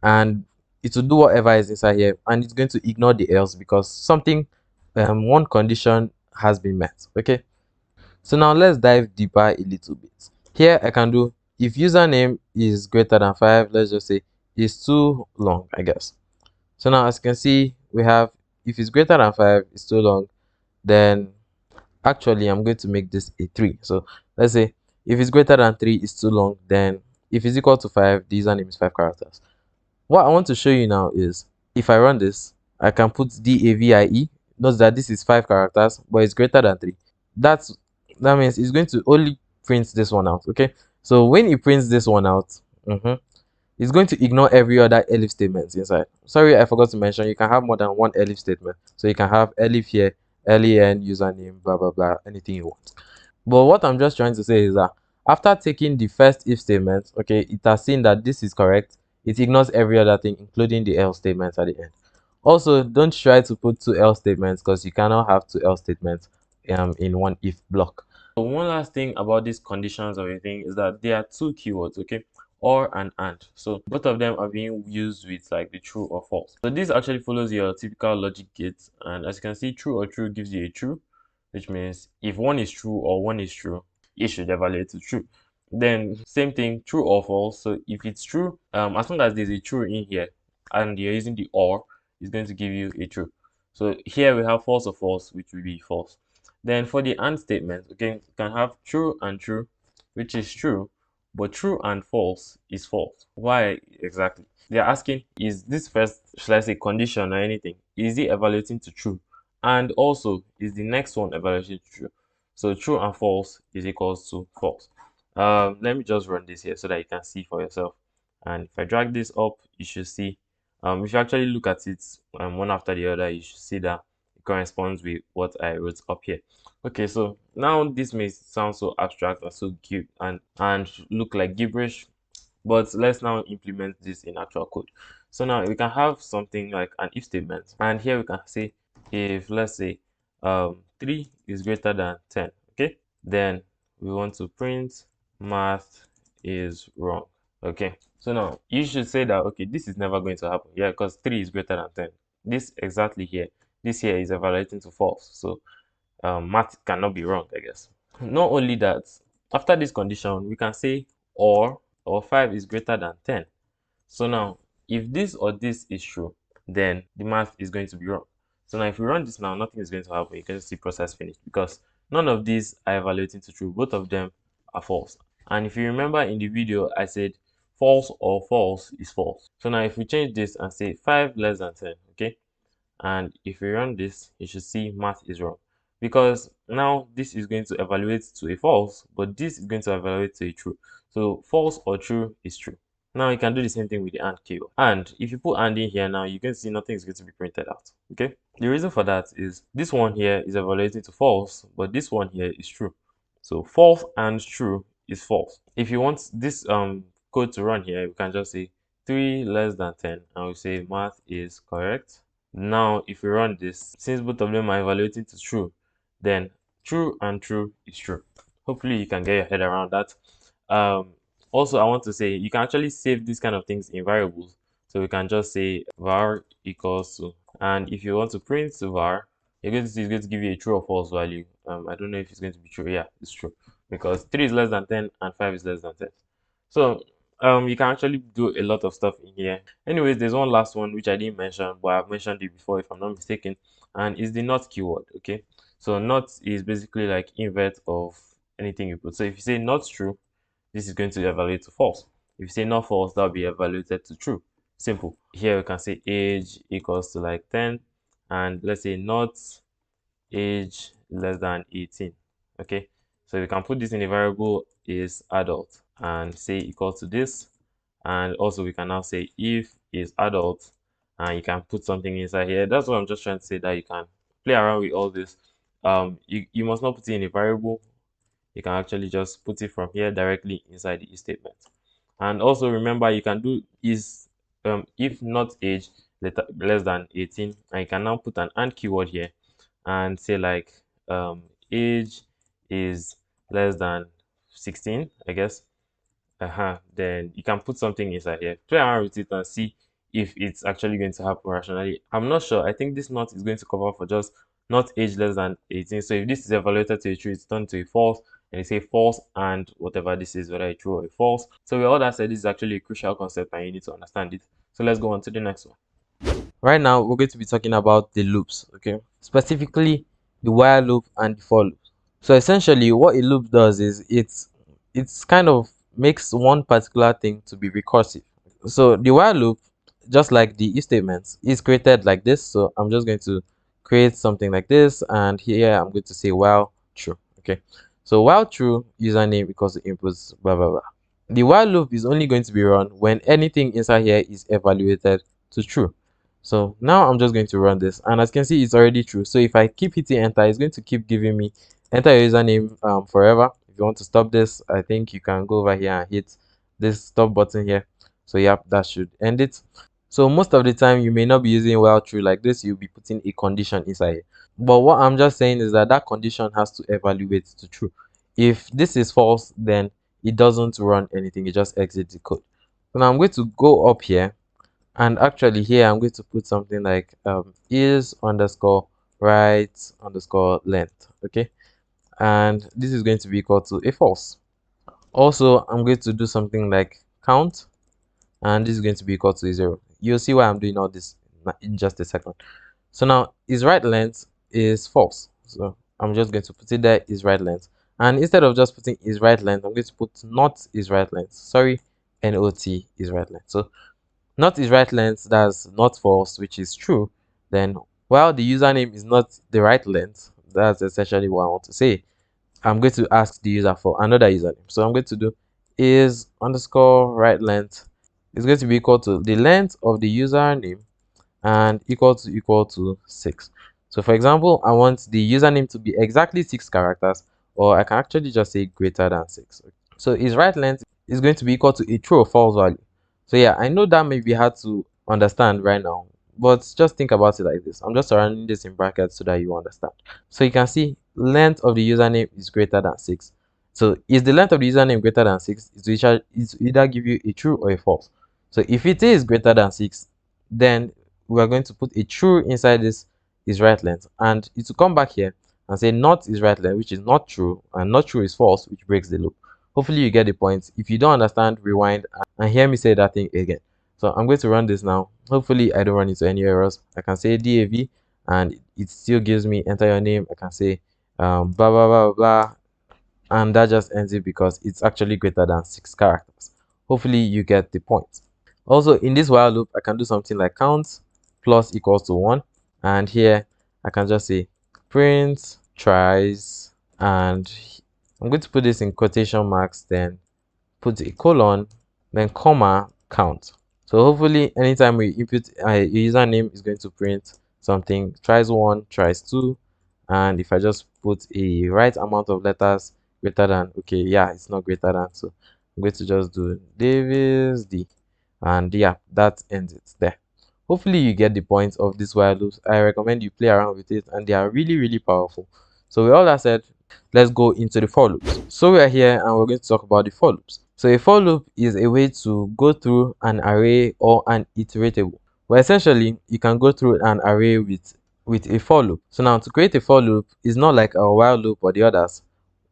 and it will do whatever is inside here, and it's going to ignore the else because something, one condition has been met. Okay, so now let's dive deeper a little bit. Here I can do if username is greater than 5, let's just say it's too long, I guess. So now as you can see, we have if it's greater than 5, it's too long, then actually I'm going to make this a 3. So let's say if it's greater than 3, it's too long, then if it's equal to 5, the username is 5 characters. What I want to show you now is if I run this, I can put DAVIE. Notice that this is 5 characters, but it's greater than 3. That's that means it's going to only print this one out. Okay, so when it prints this one out, it's going to ignore every other elif statement inside. Sorry, I forgot to mention you can have more than one elif statement. So you can have elif here, len, username, blah blah blah, anything you want. But what I'm just trying to say is that after taking the first if statement, okay, it has seen that this is correct. It ignores every other thing, including the else statements at the end. Also, don't try to put 2 else statements because you cannot have 2 else statements in one if block. So one last thing about these conditions of everything is that there are two keywords, okay, or and. So both of them are being used with like the true or false. So this actually follows your typical logic gate, and as you can see, true or true gives you a true, which means if one is true or one is true, it should evaluate to true. Then same thing, true or false. So if it's true, as long as there's a true in here and you're using the or, it's going to give you a true. So here we have false or false, which will be false. Then for the and statement, okay, you can have true and true, which is true, but true and false is false. Why exactly? They're asking, is this first, should I say condition or anything, is it evaluating to true? And also, is the next one evaluating to true? So true and false is equals to false. Let me just run this here so that you can see for yourself. And if I drag this up, you should see, if you actually look at it one after the other, you should see that it corresponds with what I wrote up here. Okay, so now this may sound so abstract and so cute and look like gibberish, but let's now implement this in actual code. So now we can have something like an if statement, and here we can say if, let's say, 3 is greater than 10, okay, then we want to print math is wrong. Okay, so now you should say that, okay, this is never going to happen. Yeah, because 3 is greater than 10. This exactly here, this here is evaluating to false. So math cannot be wrong, I guess. Not only that, after this condition, we can say or 5 is greater than 10. So now, if this or this is true, then the math is going to be wrong. So now if we run this now, nothing is going to happen. You can see process finished because none of these are evaluating to true. Both of them are false. And if you remember in the video, I said false or false is false. So now if we change this and say 5 less than 10, okay? And if we run this, you should see math is wrong, because now this is going to evaluate to a false, but this is going to evaluate to a true. So false or true is true. Now you can do the same thing with the and keyword. And if you put and in here now, you can see nothing is going to be printed out. Okay. The reason for that is this one here is evaluating to false, but this one here is true. So false and true is false. If you want this code to run here, we can just say 3 less than 10, and we say math is correct. Now, if we run this, since both of them are evaluating to true, then true and true is true. Hopefully, you can get your head around that. Um, Also, I want to say you can actually save these kind of things in variables. So we can just say var equals to, and if you want to print var, you're going to see it's going to give you a true or false value. I don't know if it's going to be true. Yeah, it's true because 3 is less than 10 and 5 is less than 10. So you can actually do a lot of stuff in here. Anyways, there's one last one which I didn't mention, but I've mentioned it before if I'm not mistaken, and it's the not keyword. Okay, so not is basically like invert of anything you put. So if you say not true, this is going to evaluate to false. If you say not false, that'll be evaluated to true. Simple. Here we can say age equals to like 10, and let's say not age less than 18. Okay, so we can put this in a variable is adult and say equal to this, and also we can now say if is adult, and you can put something inside here. That's what I'm just trying to say, that you can play around with all this. You must not put it in a variable. You can actually just put it from here directly inside the if statement. And also remember, you can do is if not age less than 18, and you can now put an and keyword here and say like age is less than 16, I guess. Then you can put something inside here, play around with it and see if it's actually going to happen rationally. I'm not sure. I think this not is going to cover for just not age less than 18. So if this is evaluated to a true, it's turned to a false, and you say false and whatever this is, whether a true or a false. So with all that said, this is actually a crucial concept and you need to understand it. So let's go on to the next one. Right now, we're going to be talking about the loops, okay? Specifically, the while loop and the for loop. So essentially, what a loop does is it's kind of makes one particular thing to be recursive. So the while loop, just like the if statements, is created like this. So I'm just going to create something like this, and here I'm going to say while true, okay? So while true, username equals to inputs, blah blah blah. The while loop is only going to be run when anything inside here is evaluated to true. So now I'm just going to run this, and as you can see, it's already true. So if I keep hitting enter, it's going to keep giving me enter your username forever. If you want to stop this, I think you can go over here and hit this stop button here. So yep, that should end it. So most of the time you may not be using while true like this, you'll be putting a condition inside it. But what I'm just saying is that that condition has to evaluate to true. If this is false, then it doesn't run anything, it just exits the code. So now I'm going to go up here, and actually here I'm going to put something like is underscore right underscore length, okay? And this is going to be equal to a false. Also, I'm going to do something like count, and this is going to be equal to a 0. You'll see why I'm doing all this in just a second. So now is right length is false. So I'm just going to put it there is right length. And instead of just putting is right length, I'm going to put not is right length. Sorry, not is right length. So not is right length, that's not false, which is true. Then while the username is not the right length, that's essentially what I want to say. I'm going to ask the user for another username. So I'm going to do is underscore right length is going to be equal to the length of the username and equal to 6. So for example, I want the username to be exactly 6 characters, or I can actually just say greater than 6. So its right length is going to be equal to a true or false value. So yeah, I know that may be hard to understand right now, but just think about it like this. I'm just surrounding this in brackets so that you understand. So you can see length of the username is greater than 6. So is the length of the username greater than 6? It's either give you a true or a false. So if it is greater than 6, then we are going to put a true inside this is right length, and it will come back here and say not is right length, which is not true, and not true is false, which breaks the loop. Hopefully you get the point. If you don't understand, rewind and hear me say that thing again. So I'm going to run this now. Hopefully I don't run into any errors. I can say DAV and it still gives me enter your name. I can say blah blah blah blah, and that just ends it because it's actually greater than 6 characters. Hopefully you get the point. Also in this while loop, I can do something like count plus equals to 1, and here I can just say print tries, and I'm going to put this in quotation marks, then put a colon, then comma count. So hopefully anytime we input a username is going to print something tries 1 tries 2, and if I just put a right amount of letters greater than, okay, yeah, it's not greater than, so I'm going to just do Davis D, and yeah, that ends it there. Hopefully you get the point of these while loops. I recommend you play around with it, and they are really, really powerful. So with all that said, let's go into the for loops. So we are here and we're going to talk about the for loops. So a for loop is a way to go through an array or an iteratable. Well, essentially, you can go through an array with a for loop. So now to create a for loop is not like a while loop or the others.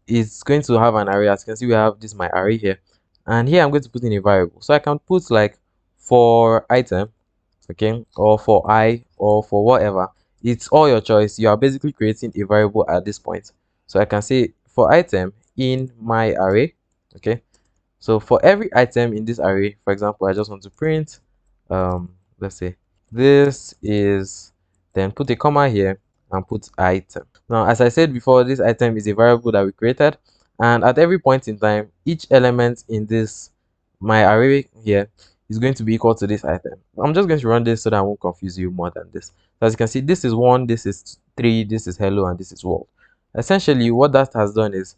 It's going to have an array. As you can see, we have this my array here, and here I'm going to put in a variable. So I can put like for item, okay, or for I, or for whatever. It's all your choice. You are basically creating a variable at this point. So I can say for item in my array, okay. So for every item in this array, for example, I just want to print, let's say this is, then put a comma here and put item. Now, as I said before, this item is a variable that we created, and at every point in time, each element in this my array here is going to be equal to this item. I'm just going to run this so that I won't confuse you more than this. So as you can see, this is 1, this is 3, this is hello, and this is world. Essentially, what that has done is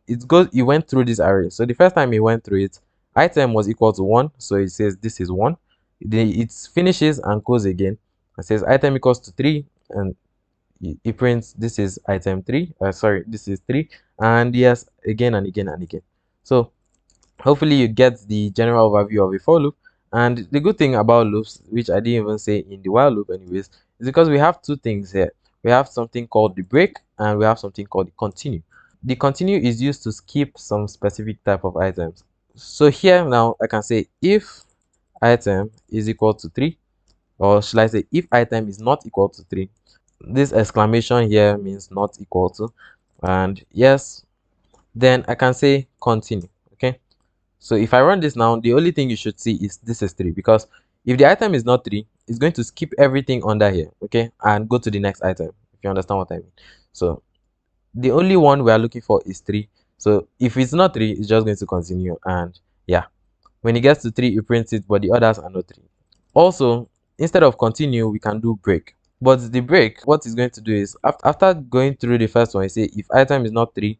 it went through this array. So the first time it went through it, item was equal to 1, so it says this is 1. Then it finishes and goes again and says item equals to 3, and it prints this is item 3, sorry, this is 3, and yes, again and again and again. So hopefully you get the general overview of a for loop. And the good thing about loops, which I didn't even say in the while loop anyways, is because we have two things here. We have something called the break, and we have something called the continue. The continue is used to skip some specific type of items. So here now I can say if item is equal to 3, or should I say if item is not equal to 3. This exclamation here means not equal to, and yes, then I can say continue. Okay, so if I run this now, the only thing you should see is this is 3, because if the item is not 3, it's going to skip everything under here, okay, and go to the next item, if you understand what I mean. So the only one we are looking for is 3. So if it's not 3, it's just going to continue, and yeah, when it gets to 3, it prints it, but the others are not 3. Also, instead of continue, we can do break. But the break, what it's going to do is after going through the first one, you say if item is not 3,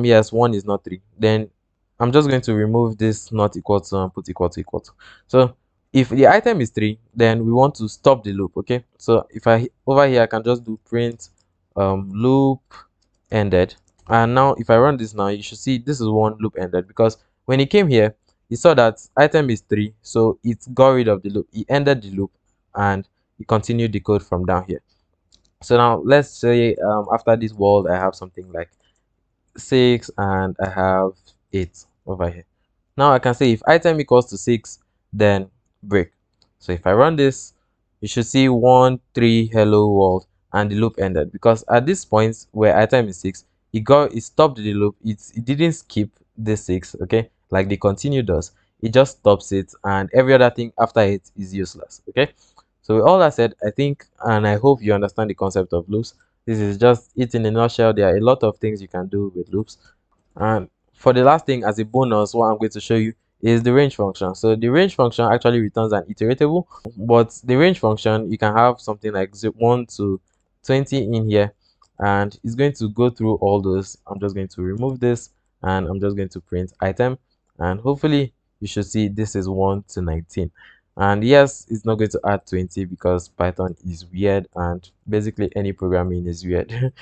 yes, 1 is not 3. Then I'm just going to remove this not equal to and put equal to equal to. So if the item is 3, then we want to stop the loop, okay? So if I over here, I can just do print loop ended. And now if I run this now, you should see this is one loop ended, because when it came here, you saw that item is 3, so it got rid of the loop. It ended the loop and it continued the code from down here. So now let's say after this world, I have something like 6 and I have 8 over here. Now I can say if item equals to 6, then break. So if I run this, you should see 1, 3, hello world, and the loop ended, because at this point where item is 6, it stopped the loop. It didn't skip the 6, okay, like the continue does. It just stops it, and every other thing after it is useless, okay. So with all that said, I think and I hope you understand the concept of loops. This is just it in a nutshell. There are a lot of things you can do with loops. And for the last thing, as a bonus, what I'm going to show you is the range function. So the range function actually returns an iteratable, but the range function, you can have something like 1 to 20 in here, and it's going to go through all those. I'm just going to remove this, and I'm just going to print item, and hopefully you should see this is 1 to 19. And yes, it's not going to add 20 because Python is weird, and basically any programming is weird.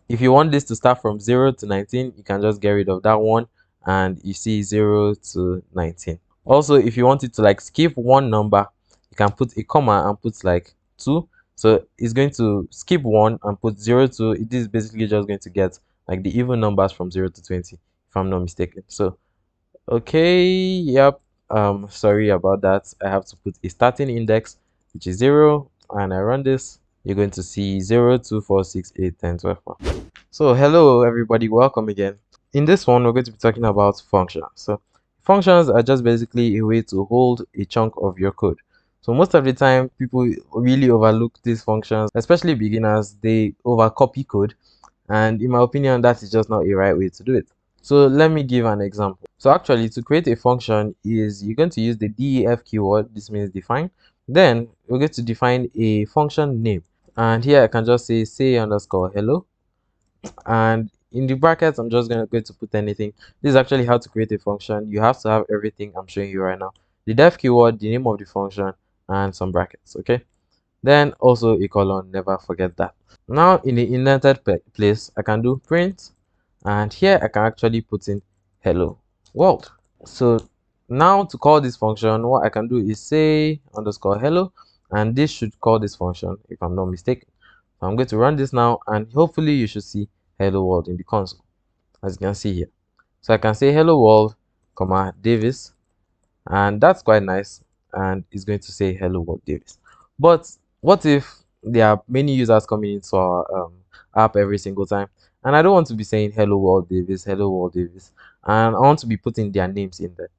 If you want this to start from 0 to 19, you can just get rid of that one, and you see 0 to 19. Also, if you want it to like skip one number, you can put a comma and put like 2. So it's going to skip 1 and put 0 to, it is basically just going to get like the even numbers from 0 to 20, if I'm not mistaken. So okay, yep, sorry about that. I have to put a starting index, which is 0, and I run this. You're going to see 0, 2, 4, 6, 8, 10, 12. So hello everybody, welcome again. In this one, we're going to be talking about functions. So functions are just basically a way to hold a chunk of your code. So most of the time, people really overlook these functions, especially beginners. They overcopy code, and in my opinion, that is just not a right way to do it. So let me give an example. So actually, to create a function is you're going to use the def keyword. This means define. Then we're going to define a function name, and here I can just say underscore hello, and in the brackets I'm just going to put anything. This is actually how to create a function. You have to have everything I'm showing you right now: the def keyword, the name of the function, and some brackets. Okay, then also a colon, never forget that. Now in the indented place, I can do print, and here I can actually put in hello world. So now to call this function, what I can do is say underscore hello, and this should call this function if I'm not mistaken. So I'm going to run this now, and hopefully you should see hello world in the console, as you can see here. So I can say hello world, comma Davis, and that's quite nice, and it's going to say hello world Davis. But what if there are many users coming into our app every single time, and I don't want to be saying hello world Davis, and I want to be putting their names in there?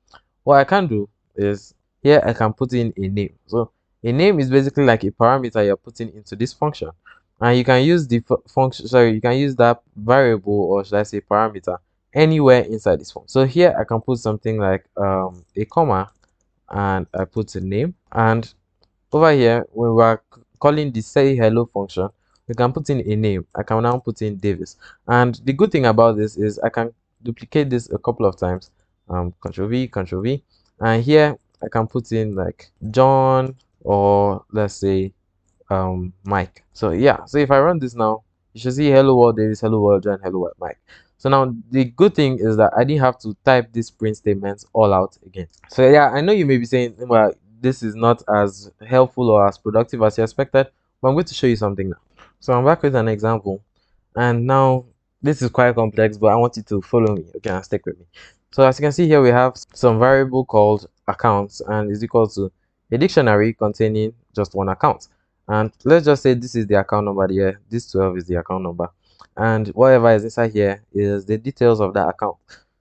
What I can do is here I can put in a name. So a name is basically like a parameter you're putting into this function, and you can use the function, sorry, you can use that variable, or should I say parameter, anywhere inside this function. So here I can put something like a comma, and I put a name, and over here when we are calling the say hello function, we can put in a name. I can now put in Davis, and the good thing about this is I can duplicate this a couple of times. Control V, and here I can put in like John, or let's say Mike. So yeah, so if I run this now, you should see hello world Davis, hello world John, hello world Mike. So now the good thing is that I didn't have to type these print statements all out again. So yeah, I know you may be saying, well, this is not as helpful or as productive as you expected, but I'm going to show you something now. So I'm back with an example, and now this is quite complex, but I want you to follow me, okay, and stick with me. So as you can see here, we have some variable called accounts, and is equal to a dictionary containing just one account. And let's just say this is the account number here, this 12 is the account number, and whatever is inside here is the details of that account.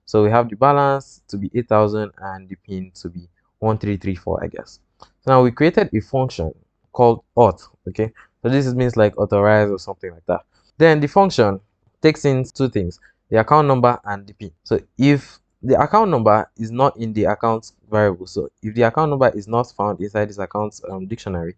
So we have the balance to be 8,000 and the pin to be 1334, I guess. So now we created a function called auth. Okay, so this means like authorize or something like that. Then the function takes in two things: the account number and the pin. So if the account number is not in the account variable, so if the account number is not found inside this account dictionary,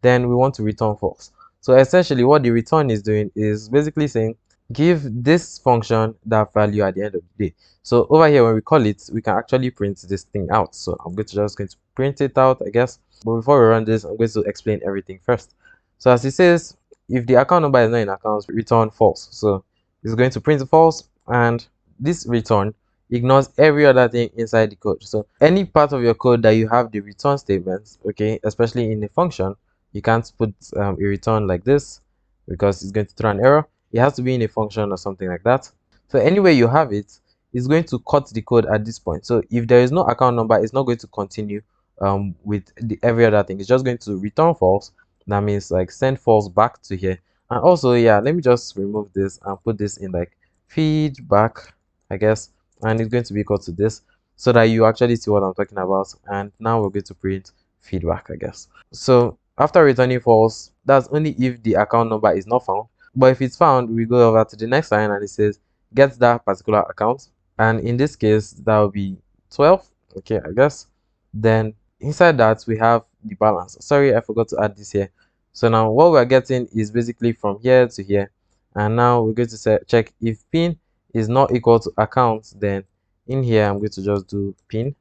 then we want to return false. So essentially what the return is doing is basically saying give this function that value at the end of the day. So over here when we call it, we can actually print this thing out. So I'm just going to print it out, I guess. But before we run this, I'm going to explain everything first. So as it says, if the account number is not in accounts, return false. So it's going to print false, and this return ignores every other thing inside the code. So any part of your code that you have the return statements, okay, especially in a function, you can't put a return like this because it's going to throw an error. It has to be in a function or something like that. So anywhere you have it, it's going to cut the code at this point. So if there is no account number, it's not going to continue with every other thing. It's just going to return false. That means like send false back to here. And also, yeah, let me just remove this and put this in like feedback, I guess, and it's going to be equal to this, so that you actually see what I'm talking about. And now we're going to print feedback, I guess. So after returning false, that's only if the account number is not found. But if it's found, we go over to the next line and it says get that particular account, and in this case that will be 12, okay, I guess. Then inside that we have the balance. Sorry, I forgot to add this here. So now what we're getting is basically from here to here, and now we're going to say check if pin is not equal to account. Then in here I'm going to just do pin.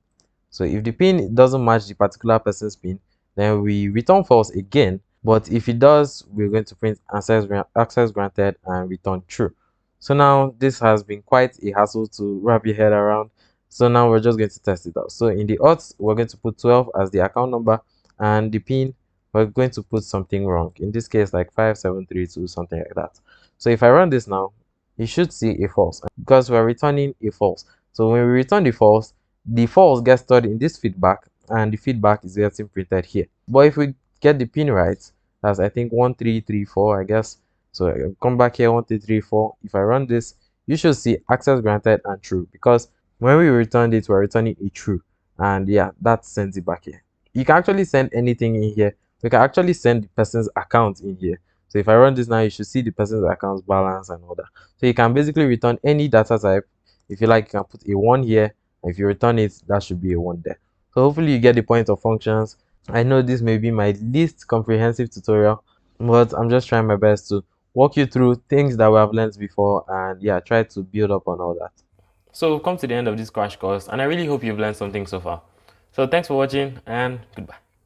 So if the pin doesn't match the particular person's pin, then we return false again. But if it does, we're going to print access granted and return true. So now this has been quite a hassle to wrap your head around. So now we're just going to test it out. So in the auth, we're going to put 12 as the account number, and the pin, we're going to put something wrong. In this case, like 5732, something like that. So if I run this now, you should see a false because we're returning a false. So when we return the false gets stored in this feedback, and the feedback is getting printed here. But if we get the pin right, that's I think 1334, I guess. So I come back here, 1334. If I run this, you should see access granted and true, because when we returned it, we're returning a true, and yeah, that sends it back here. You can actually send anything in here. We can actually send the person's account in here. So if I run this now, you should see the person's account balance and all that. So you can basically return any data type. If you like, you can put a 1 here. If you return it, that should be a 1 there. So hopefully you get the point of functions. I know this may be my least comprehensive tutorial, but I'm just trying my best to walk you through things that we have learned before, and yeah, try to build up on all that. So we've come to the end of this crash course, and I really hope you've learned something so far. So thanks for watching, and goodbye.